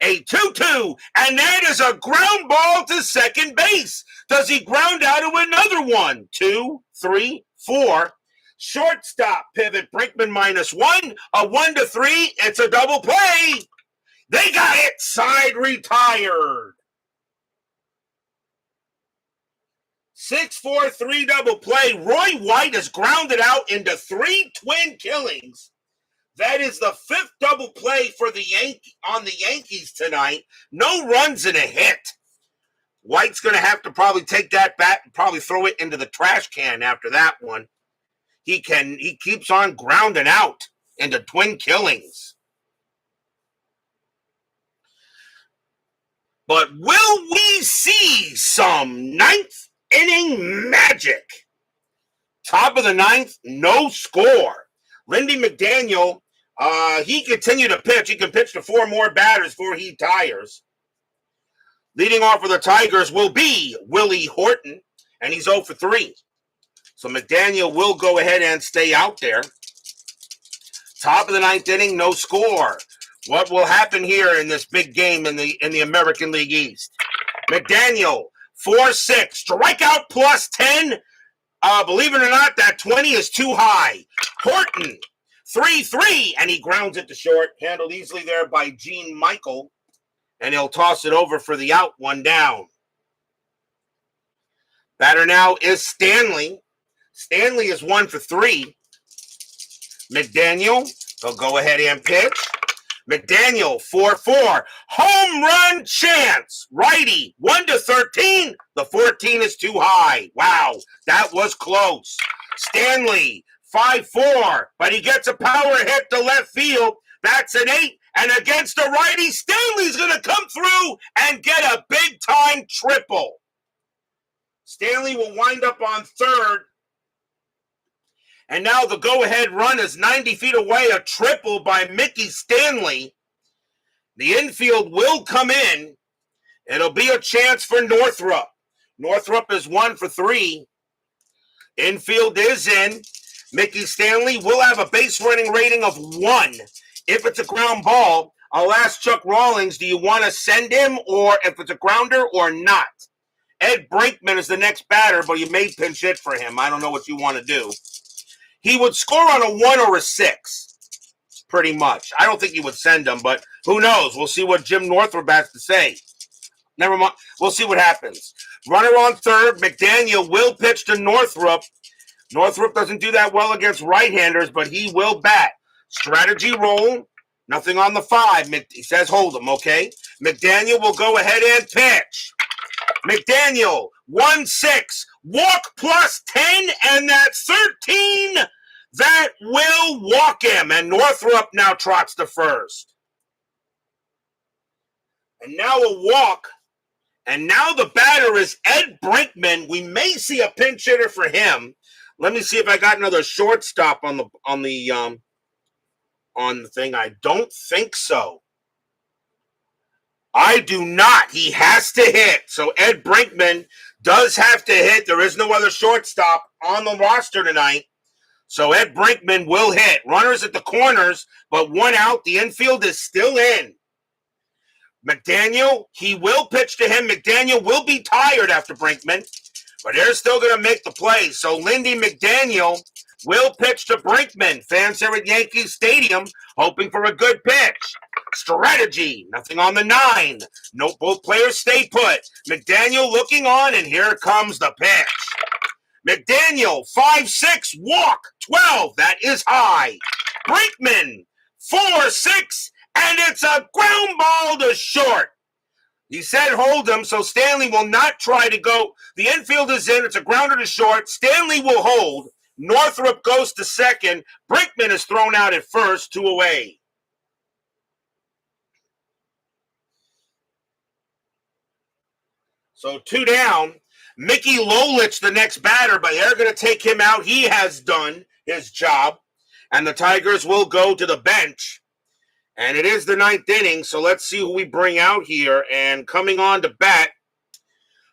A 2-2, and that is a ground ball to second base. Does he ground out to another one? 2, 3, 4. Shortstop pivot, Brinkman -1. A 1-3. It's a double play. They got it. Side retired. 6-4-3 double play. Roy White is grounded out into 3 twin killings. That is the 5th double play for the Yankees tonight. No runs and a hit. White's going to have to probably take that bat and probably throw it into the trash can after that one. He keeps on grounding out into twin killings. But will we see some 9th inning magic? Top of the 9th, no score. Lindy McDaniel, he continued to pitch. He can pitch to 4 more batters before he tires. Leading off for the Tigers will be Willie Horton, and he's 0-for-3. So McDaniel will go ahead and stay out there. Top of the 9th inning, no score. What will happen here in this big game in the American League East? McDaniel, 4-6, strikeout plus 10. Believe it or not, that 20 is too high. Horton, 3-3, and he grounds it to short. Handled easily there by Gene Michael, and he'll toss it over for the out, 1 down. Batter now is Stanley. Stanley is 1-for-3. McDaniel, they'll go ahead and pitch. McDaniel, 4-4. Home run chance. Righty, 1-13. The 14 is too high. Wow, that was close. Stanley, 5-4. But he gets a power hit to left field. That's an 8. And against the righty, Stanley's going to come through and get a big-time triple. Stanley will wind up on third. And now the go-ahead run is 90 feet away, a triple by Mickey Stanley. The infield will come in. It'll be a chance for Northrup. Northrup is 1-for-3. Infield is in. Mickey Stanley will have a base running rating of 1. If it's a ground ball, I'll ask Chuck Rawlings, do you want to send him, or if it's a grounder or not? Ed Brinkman is the next batter, but you may pinch hit for him. I don't know what you want to do. He would score on a 1 or a 6, pretty much. I don't think he would send him, but who knows? We'll see what Jim Northrup has to say. Never mind. We'll see what happens. Runner on third. McDaniel will pitch to Northrup. Northrup doesn't do that well against right-handers, but he will bat. Strategy roll. Nothing on the 5. He says hold him, okay? McDaniel will go ahead and pitch. McDaniel, 1-6. Walk plus 10, and that's 13. That will walk him. And Northrup now trots to first. And now a walk. And now the batter is Ed Brinkman. We may see a pinch hitter for him. Let me see if I got another shortstop on the thing. I don't think so. I do not. He has to hit. So Ed Brinkman does have to hit. There is no other shortstop on the roster tonight. So Ed Brinkman will hit. Runners at the corners, but one out. The infield is still in. McDaniel, he will pitch to him. McDaniel will be tired after Brinkman, but they're still going to make the play. So Lindy McDaniel will pitch to Brinkman. Fans here at Yankee Stadium hoping for a good pitch. Strategy, nothing on the 9. No, both players stay put. McDaniel looking on, and here comes the pitch. McDaniel, 5-6, walk, 12. That is high. Brinkman, 4-6, and it's a ground ball to short. He said hold him, so Stanley will not try to go. The infield is in. It's a grounder to short. Stanley will hold. Northrup goes to second. Brinkman is thrown out at first, 2 away. So 2 down. Mickey Lolich, the next batter, but they're going to take him out. He has done his job, and the Tigers will go to the bench. And it is the 9th inning, so let's see who we bring out here. And coming on to bat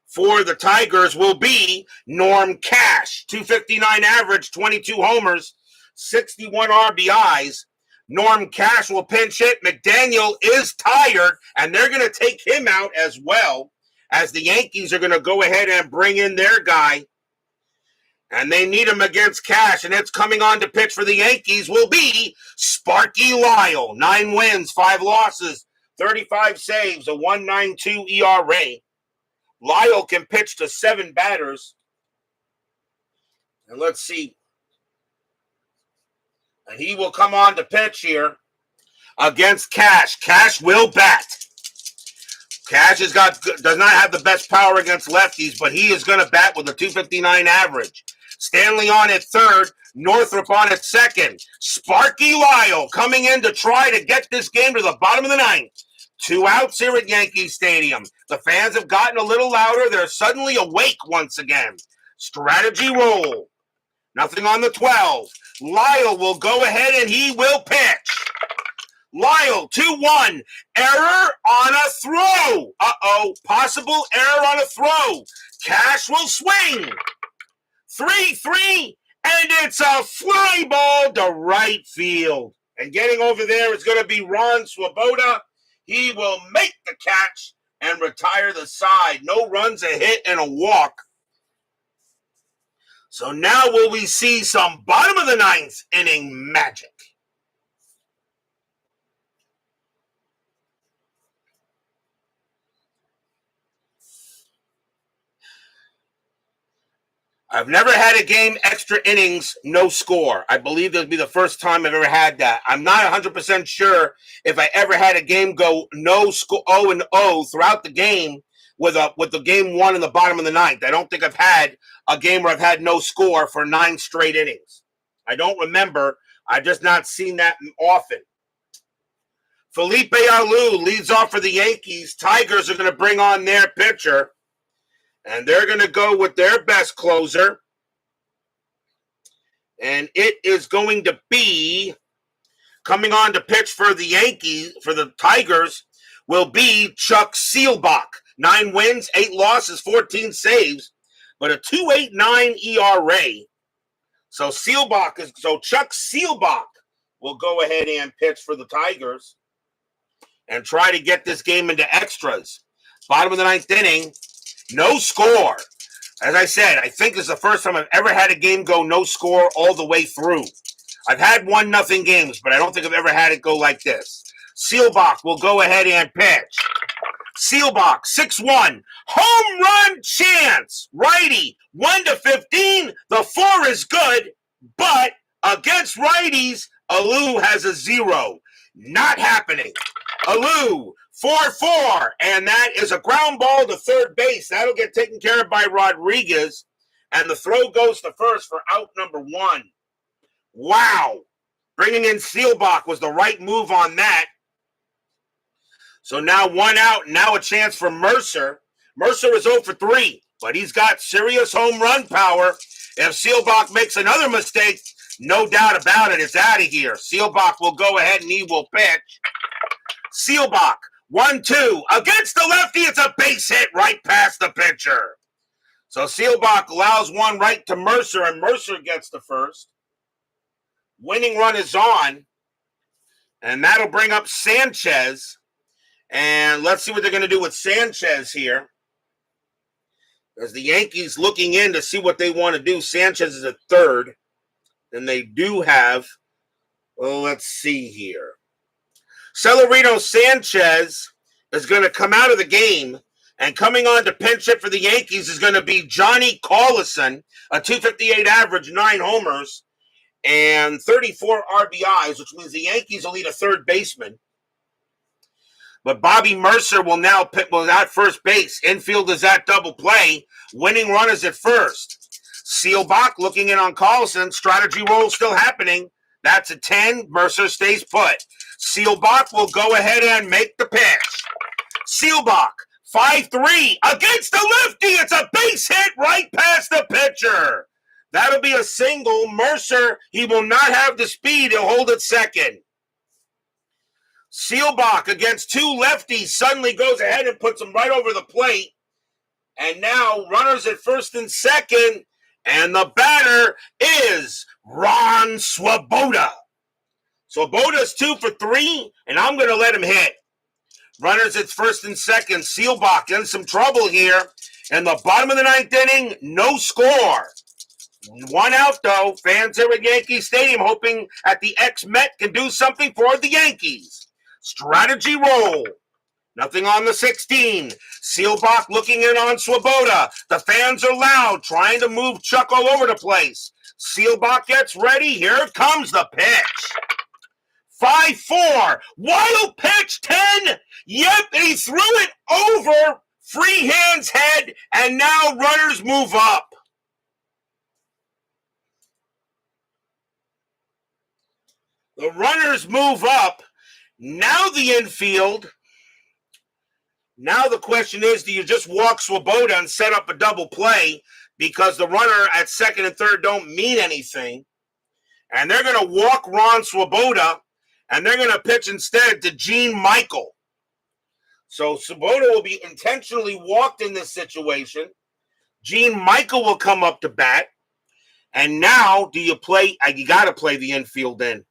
for the Tigers will be Norm Cash. 259 average, 22 homers, 61 RBIs. Norm Cash will pinch hit. McDaniel is tired, and they're going to take him out as well, as the Yankees are going to go ahead and bring in their guy. And they need him against Cash, and it's coming on to pitch for the Yankees will be Sparky Lyle. 9 wins, 5 losses, 35 saves, a 1.92 ERA. Lyle can pitch to 7 batters. And let's see. And he will come on to pitch here against Cash. Cash will bat. Cash does not have the best power against lefties, but he is going to bat with a 259 average. Stanley on at third, Northrup on at second. Sparky Lyle coming in to try to get this game to the bottom of the 9th. 2 outs here at Yankee Stadium. The fans have gotten a little louder. They're suddenly awake once again. Strategy roll. Nothing on the 12. Lyle will go ahead and he will pitch. Lyle, 2-1. Error on a throw. Possible error on a throw. Cash will swing. 3-3, and it's a fly ball to right field. And getting over there is going to be Ron Swoboda. He will make the catch and retire the side. No runs, a hit, and a walk. So now will we see some bottom of the 9th inning magic? I've never had a game extra innings, no score. I believe this will be the first time I've ever had that. I'm not 100% sure if I ever had a game go no score 0-0 throughout the game with the game 1 in the bottom of the 9th. I don't think I've had a game where I've had no score for 9 straight innings. I don't remember. I've just not seen that often. Felipe Alou leads off for the Yankees. Tigers are going to bring on their pitcher. And they're going to go with their best closer. And it is going to be coming on to pitch for the Yankees, for the Tigers, will be Chuck Seelbach. 9 wins, 8 losses, 14 saves, but a 2.89 ERA. So Chuck Seelbach will go ahead and pitch for the Tigers and try to get this game into extras. Bottom of the 9th inning. No score. As I said, I think this is the first time I've ever had a game go no score all the way through. I've had 1-0 games, but I don't think I've ever had it go like this. Seelbach will go ahead and pitch. Seelbach, 6-1. Home run chance. Righty, 1-15. The 4 is good, but against righties, Alou has a 0. Not happening. Alou, 4-4, and that is a ground ball to third base. That'll get taken care of by Rodriguez, and the throw goes to first for out number 1. Wow. Bringing in Seelbach was the right move on that. So now 1 out, now a chance for Mercer. Mercer is 0 for 3, but he's got serious home run power. If Seelbach makes another mistake, no doubt about it, it's out of here. Seelbach will go ahead and he will pitch. Seelbach, 1-2. Against the lefty, it's a base hit right past the pitcher. So Seelbach allows one right to Mercer, and Mercer gets the first. Winning run is on, and that'll bring up Sanchez. And let's see what they're going to do with Sanchez here. As the Yankees looking in to see what they want to do. Sanchez is at third. And they do have, well, let's see here. Celerino Sanchez is going to come out of the game. And coming on to pinch hit for the Yankees is going to be Johnny Collison, a 258 average, 9 homers, and 34 RBIs, which means the Yankees will need a third baseman. But Bobby Mercer will now at first base. Infield is at double play. Winning run is at first. Seelbach looking in on Collison. Strategy roll still happening. That's a 10. Mercer stays put. Seelbach will go ahead and make the pitch. Seelbach, 5-3 against the lefty. It's a base hit right past the pitcher. That'll be a single. Mercer, he will not have the speed. He'll hold it second. Seelbach against two lefties suddenly goes ahead and puts them right over the plate. And now runners at first and second. And the batter is Ron Swoboda. Swoboda's 2 for 3, and I'm going to let him hit. Runners at first and second. Seelbach in some trouble here. In the bottom of the ninth inning, no score. 1 out, though. Fans here at Yankee Stadium hoping that the ex-Met can do something for the Yankees. Strategy roll. Nothing on the 16. Seelbach looking in on Swoboda. The fans are loud, trying to move Chuck all over the place. Seelbach gets ready. Here comes the pitch. 5-4. Wild pitch, 10. Yep, he threw it over Freehand's head, and now runners move up. The runners move up. Now the infield. Now the question is, do you just walk Swoboda and set up a double play because the runner at second and third don't mean anything? And they're going to walk Ron Swoboda, and they're going to pitch instead to Gene Michael. So Swoboda will be intentionally walked in this situation. Gene Michael will come up to bat. And now do you play? You got to play the infield in.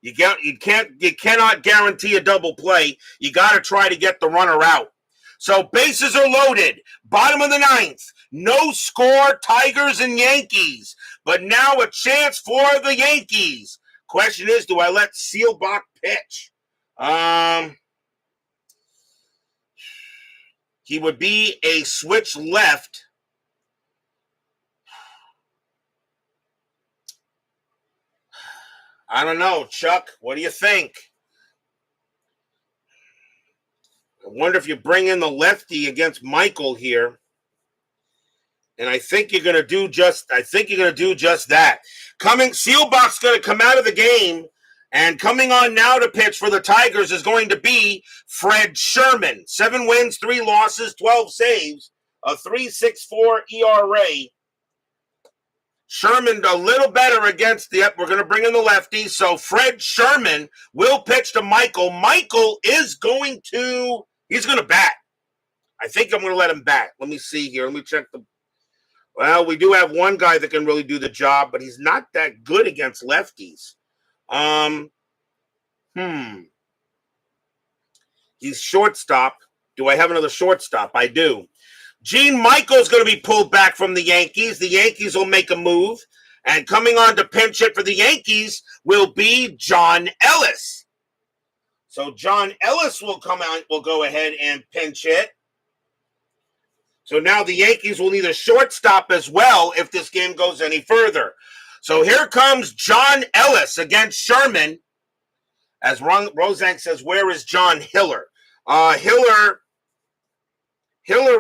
You cannot guarantee a double play. You got to try to get the runner out. So bases are loaded. Bottom of the ninth. No score, Tigers and Yankees. But now a chance for the Yankees. Question is, do I let Seelbach pitch? He would be a switch left. I don't know, Chuck. What do you think? I wonder if you bring in the lefty against Michael here. And I think you're going to do just that. Seelbach's going to come out of the game, and coming on now to pitch for the Tigers is going to be Fred Sherman. 7 wins, 3 losses, 12 saves, a 3.64 ERA. Sherman a little better against we're going to bring in the lefty. So Fred Sherman will pitch to Michael. Michael is going to bat. I think I'm going to let him bat. Let me see here. Let me check well, we do have one guy that can really do the job, but he's not that good against lefties. He's shortstop. Do I have another shortstop? I do. Gene Michael's going to be pulled back from the Yankees. The Yankees will make a move. And coming on to pinch hit for the Yankees will be John Ellis. So John Ellis will come out, will go ahead and pinch hit. So now the Yankees will need a shortstop as well if this game goes any further. So here comes John Ellis against Sherman. As Rosank says, where is John Hiller? Hiller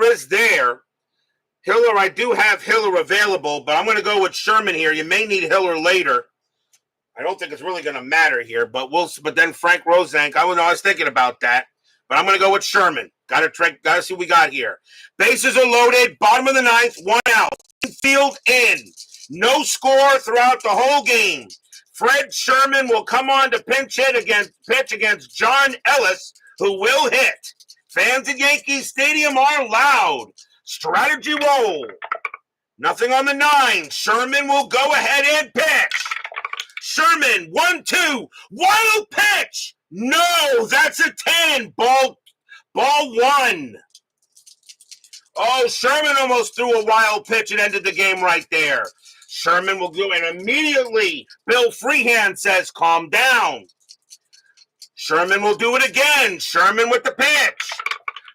is there. Hiller, I do have Hiller available, but I'm going to go with Sherman here. You may need Hiller later. I don't think it's really going to matter here, but then Frank Rosank, I was thinking about that, but I'm going to go with Sherman. Got to see what we got here. Bases are loaded. Bottom of the ninth, 1 out. Field in. No score throughout the whole game. Fred Sherman will come on to pitch against John Ellis, who will hit. Fans at Yankee Stadium are loud. Strategy roll. Nothing on the 9. Sherman will go ahead and pitch. Sherman, 1-2. Wild pitch. No, that's a 10. Ball one. Oh, Sherman almost threw a wild pitch and ended the game right there. Sherman will do it, and immediately Bill Freehand says, calm down. Sherman will do it again. Sherman with the pitch.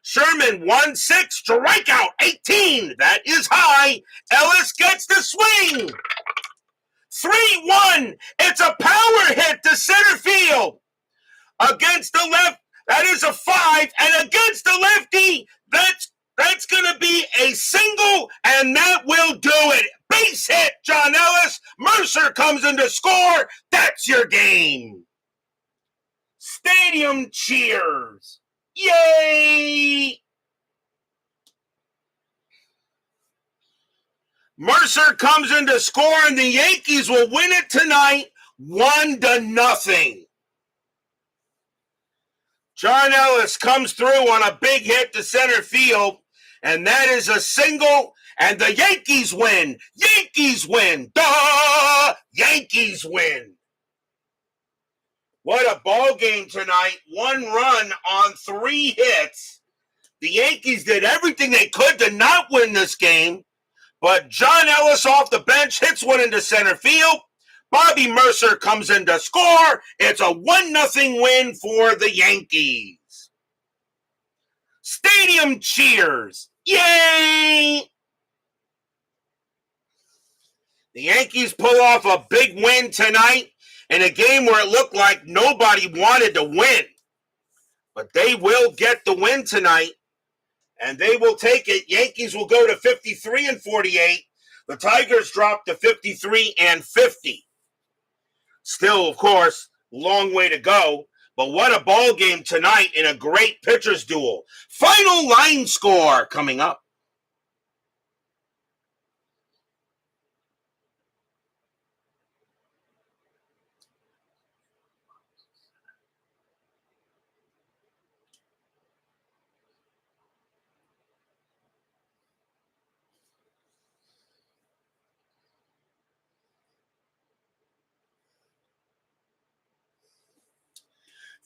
Sherman, 1-6, strikeout, 18. That is high. Ellis gets the swing. 3-1. It's a power hit to center field. Against the left, that is a 5. And against the lefty, that's going to be a single, and that will do it. Base hit, John Ellis. Mercer comes in to score. That's your game. Stadium cheers. Yay! Mercer comes in to score, and the Yankees will win it tonight 1-0. John Ellis comes through on a big hit to center field, and that is a single, and the Yankees win. Yankees win. Duh! Yankees win. What a ball game tonight. 1 run on 3 hits. The Yankees did everything they could to not win this game, but John Ellis off the bench hits one into center field. Bobby Mercer comes in to score. It's a 1-0 win for the Yankees. Stadium cheers. Yay! The Yankees pull off a big win tonight in a game where it looked like nobody wanted to win. But they will get the win tonight, and they will take it. Yankees will go to 53-48. The Tigers drop to 53-50. Still, of course, long way to go. But what a ball game tonight in a great pitchers duel. Final line score coming up.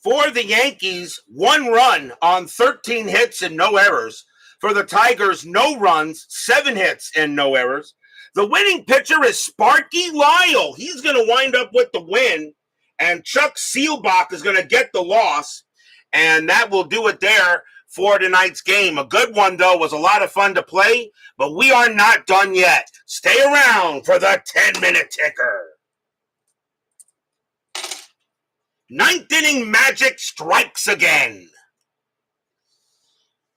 For the Yankees, 1 run on 13 hits and no errors. For the Tigers, no runs, 7 hits and no errors. The winning pitcher is Sparky Lyle. He's going to wind up with the win. And Chuck Seelbach is going to get the loss. And that will do it there for tonight's game. A good one, though. Was a lot of fun to play. But we are not done yet. Stay around for the 10-minute ticker. 9th inning magic strikes again.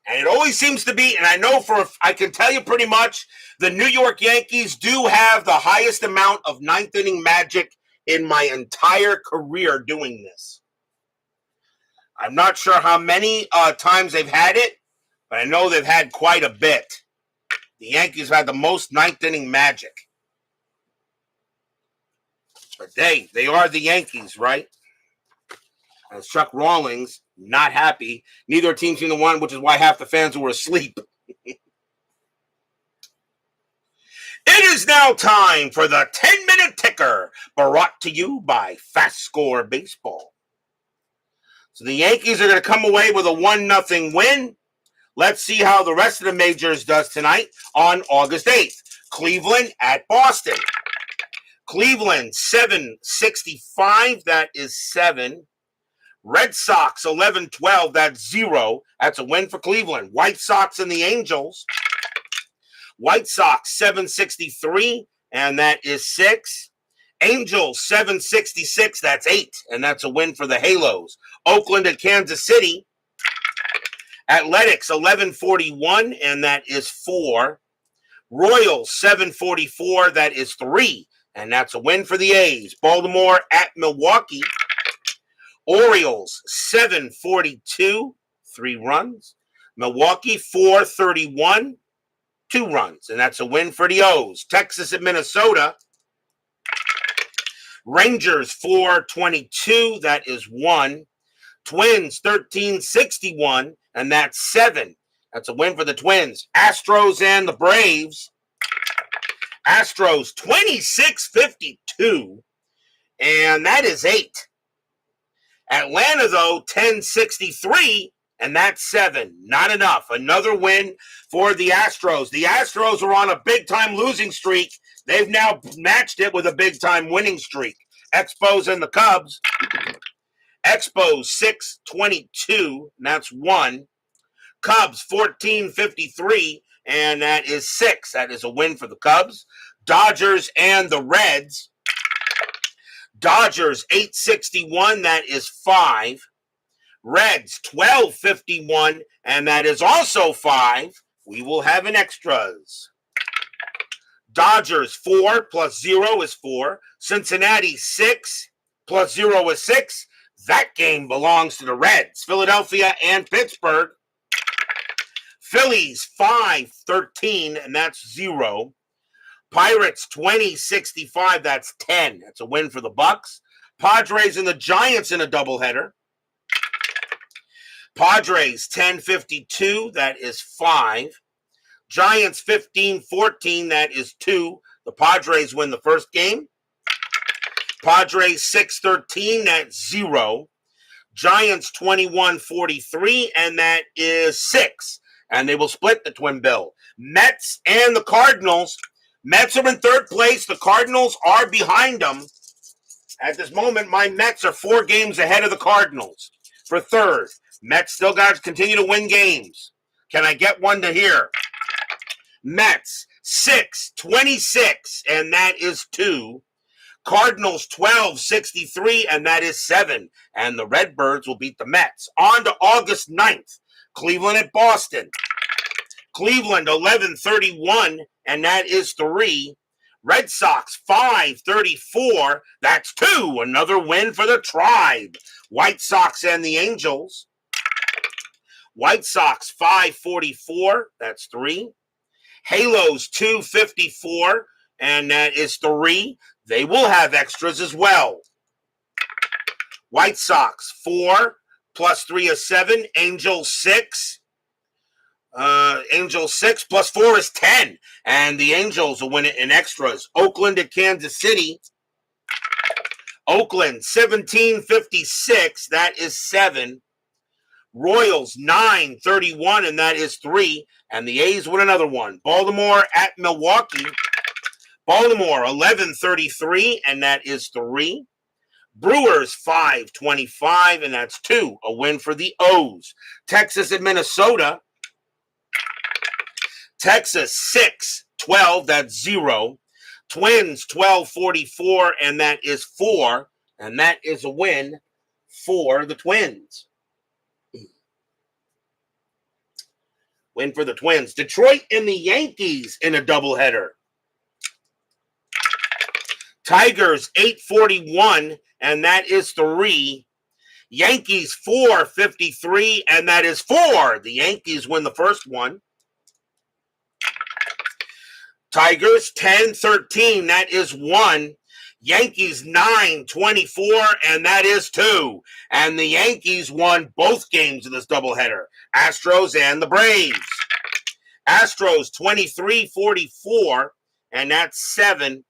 And it always seems to be, and I can tell you pretty much, the New York Yankees do have the highest amount of 9th inning magic in my entire career doing this. I'm not sure how many times they've had it, but I know they've had quite a bit. The Yankees have had the most 9th inning magic. But they are the Yankees, right? As Chuck Rawlings, not happy. Neither team seemed to win, which is why half the fans were asleep. It is now time for the 10-minute ticker, brought to you by FastScore Baseball. So the Yankees are going to come away with a 1-0 win. Let's see how the rest of the majors does tonight on August 8th. Cleveland at Boston. Cleveland, 765. That is 7. Red Sox, 11-12, that's 0. That's a win for Cleveland. White Sox and the Angels. White Sox, 763, and that is 6. Angels, 766, that's 8, and that's a win for the Halos. Oakland and Kansas City. Athletics, 1141, and that is 4. Royals, 744, that is 3, and that's a win for the A's. Baltimore at Milwaukee. Orioles, 742, 3 runs. Milwaukee, 431, 2 runs. And that's a win for the O's. Texas at Minnesota. Rangers, 422, that is 1. Twins, 1361, and that's 7. That's a win for the Twins. Astros and the Braves. Astros, 2652. and that is 8. Atlanta, though, 1063, and that's 7. Not enough. Another win for the Astros. The Astros are on a big-time losing streak. They've now matched it with a big-time winning streak. Expos and the Cubs. Expos 622, and that's 1. Cubs 1453, and that is 6. That is a win for the Cubs. Dodgers and the Reds. Dodgers 861, that is 5. Reds 1251, and that is also 5. We will have an extras. Dodgers 4 plus 0 is 4. Cincinnati 6 plus 0 is 6. That game belongs to the Reds. Philadelphia and Pittsburgh. Phillies 513, and that's 0. Pirates 2065, that's 10. That's a win for the Bucks. Padres and the Giants in a doubleheader. Padres 1052, that is 5. Giants 1514, that is 2. The Padres win the first game. Padres 613, that's 0. Giants 2143, and that is 6. And they will split the twin bill. Mets and the Cardinals. Mets are in third place. The Cardinals are behind them. At this moment, my Mets are 4 games ahead of the Cardinals for third. Mets still got to continue to win games. Can I get one to hear? Mets 626, and that is 2. Cardinals 1263, and that is 7. And the Redbirds will beat the Mets. On to August 9th. Cleveland at Boston. Cleveland 1131, and that is 3. Red Sox 534, that's 2. Another win for the Tribe. White Sox and the Angels. White Sox 544, that's 3. Halos 254, and that is 3. They will have extras as well. White Sox 4 plus 3 is 7. Angels 6. Angels 6 plus 4 is 10. And the Angels will win it in extras. Oakland at Kansas City. Oakland 1756. That is 7. Royals 931, and that is 3. And the A's win another one. Baltimore at Milwaukee. Baltimore 1133, and that is 3. Brewers 525, and that's 2. A win for the O's. Texas at Minnesota. Texas 612, that's 0. Twins 1244, and that is 4. And that is a win for the Twins. Win for the Twins. Detroit and the Yankees in a doubleheader. Tigers 841, and that is 3. Yankees 453, and that is 4. The Yankees win the first one. Tigers 1013, that is 1. Yankees 924, and that is 2. And the Yankees won both games of this doubleheader. Astros and the Braves. Astros 2344, and that's 7.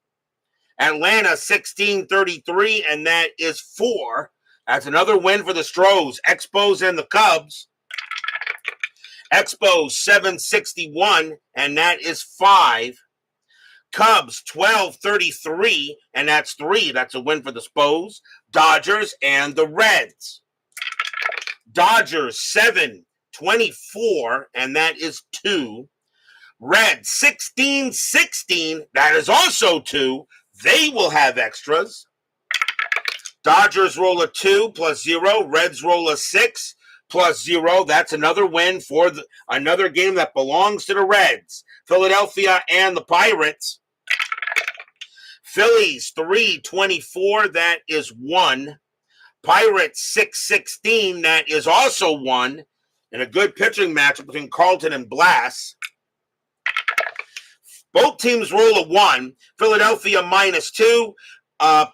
Atlanta 1633, and that is 4. That's another win for the Stros. Expos and the Cubs. Expos 761, and that is 5. Cubs 1233, and that's 3. That's a win for the Spos. Dodgers and the Reds. Dodgers 724, and that is 2. Reds 1616, that is also 2. They will have extras. Dodgers roll a 2 plus 0. Reds roll a 6 plus 0. That's another win for another game that belongs to the Reds. Philadelphia and the Pirates. Phillies 324, that is 1. Pirates 616, that is also 1. And a good pitching matchup between Carlton and Blass. Both teams roll a 1. Philadelphia -2.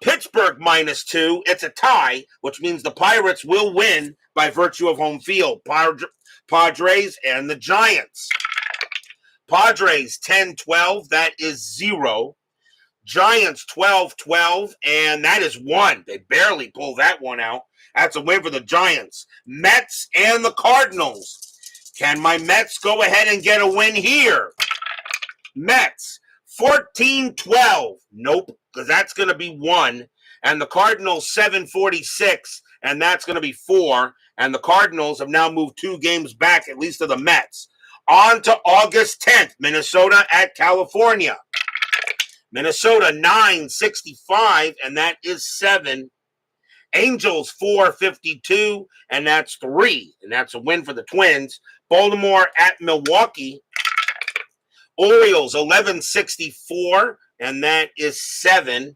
Pittsburgh -2. It's a tie, which means the Pirates will win by virtue of home field. Padres and the Giants. Padres 10-12, that is 0. Giants 12-12, and that is one. They barely pull that one out. That's a win for the Giants. Mets and the Cardinals. Can my Mets go ahead and get a win here? Mets 14-12. Nope, because that's going to be 1. And the Cardinals 7-46, and that's going to be 4. And the Cardinals have now moved 2 games back, at least to the Mets. On to August 10th, Minnesota at California. Minnesota 9-65, and that is 7. Angels 4-52, and that's 3. And that's a win for the Twins. Baltimore at Milwaukee. Orioles 11-64, and that is 7.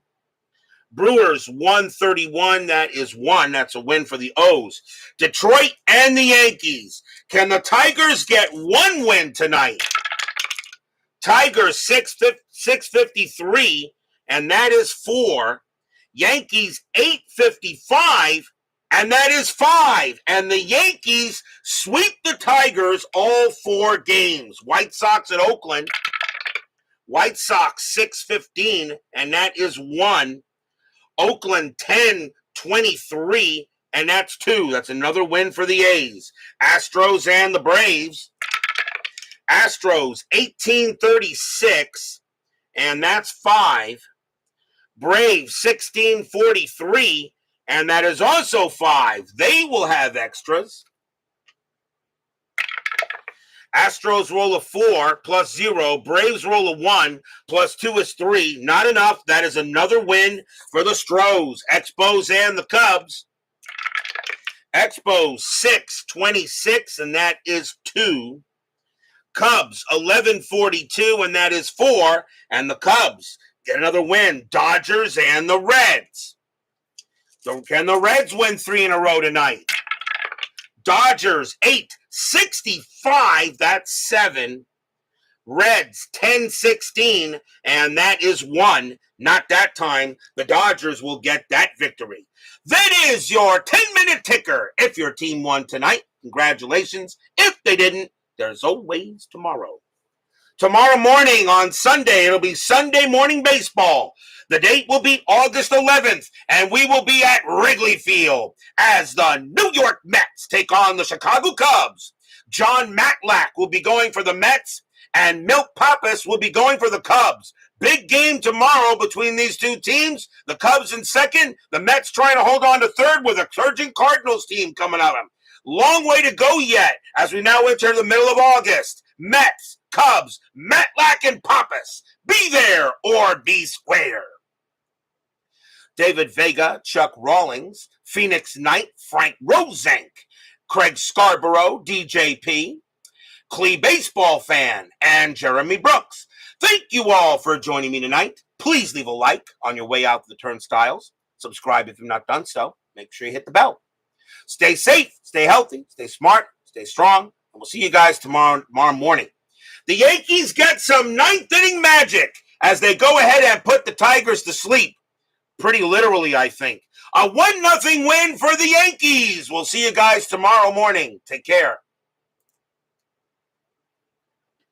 Brewers 131, that is 1. That's a win for the O's. Detroit and the Yankees. Can the Tigers get 1 win tonight? Tigers 653, and that is 4. Yankees 855, and that is 5. And the Yankees sweep the Tigers all 4 games. White Sox at Oakland. White Sox 615, and that is 1. Oakland 10-23, and that's 2. That's another win for the A's. Astros and the Braves. Astros 18-36, and that's 5. Braves 16-43, and that is also 5. They will have extras. Astros roll a 4 plus 0. Braves roll a 1 plus 2 is 3. Not enough. That is another win for the Stros. Expos and the Cubs. Expos 6-26, and that is 2. Cubs 11-42, and that is 4. And the Cubs get another win. Dodgers and the Reds. So can the Reds win 3 in a row tonight? Dodgers 8-65, that's 7. Reds 10-16, and that is 1. Not that time. The Dodgers will get that victory. That is your 10-minute ticker. If your team won tonight, congratulations. If they didn't, there's always tomorrow. Tomorrow morning on Sunday, it'll be Sunday morning baseball. The date will be August 11th, and we will be at Wrigley Field as the New York Mets take on the Chicago Cubs. John Matlack will be going for the Mets, and Milt Pappas will be going for the Cubs. Big game tomorrow between these two teams. The Cubs in second, the Mets trying to hold on to third with a surging Cardinals team coming at them. Long way to go yet as we now enter the middle of August. Mets, Cubs, Matlack, and Pappas. Be there or be square. David Vega, Chuck Rawlings, Phoenix Knight, Frank Rosenk, Craig Scarborough, DJP, Clee Baseball Fan, and Jeremy Brooks. Thank you all for joining me tonight. Please leave a like on your way out to the turnstiles. Subscribe if you've not done so. Make sure you hit the bell. Stay safe, stay healthy, stay smart, stay strong, and we'll see you guys tomorrow morning. The Yankees get some ninth inning magic as they go ahead and put the Tigers to sleep. Pretty literally, I think. A 1-0 win for the Yankees. We'll see you guys tomorrow morning. Take care.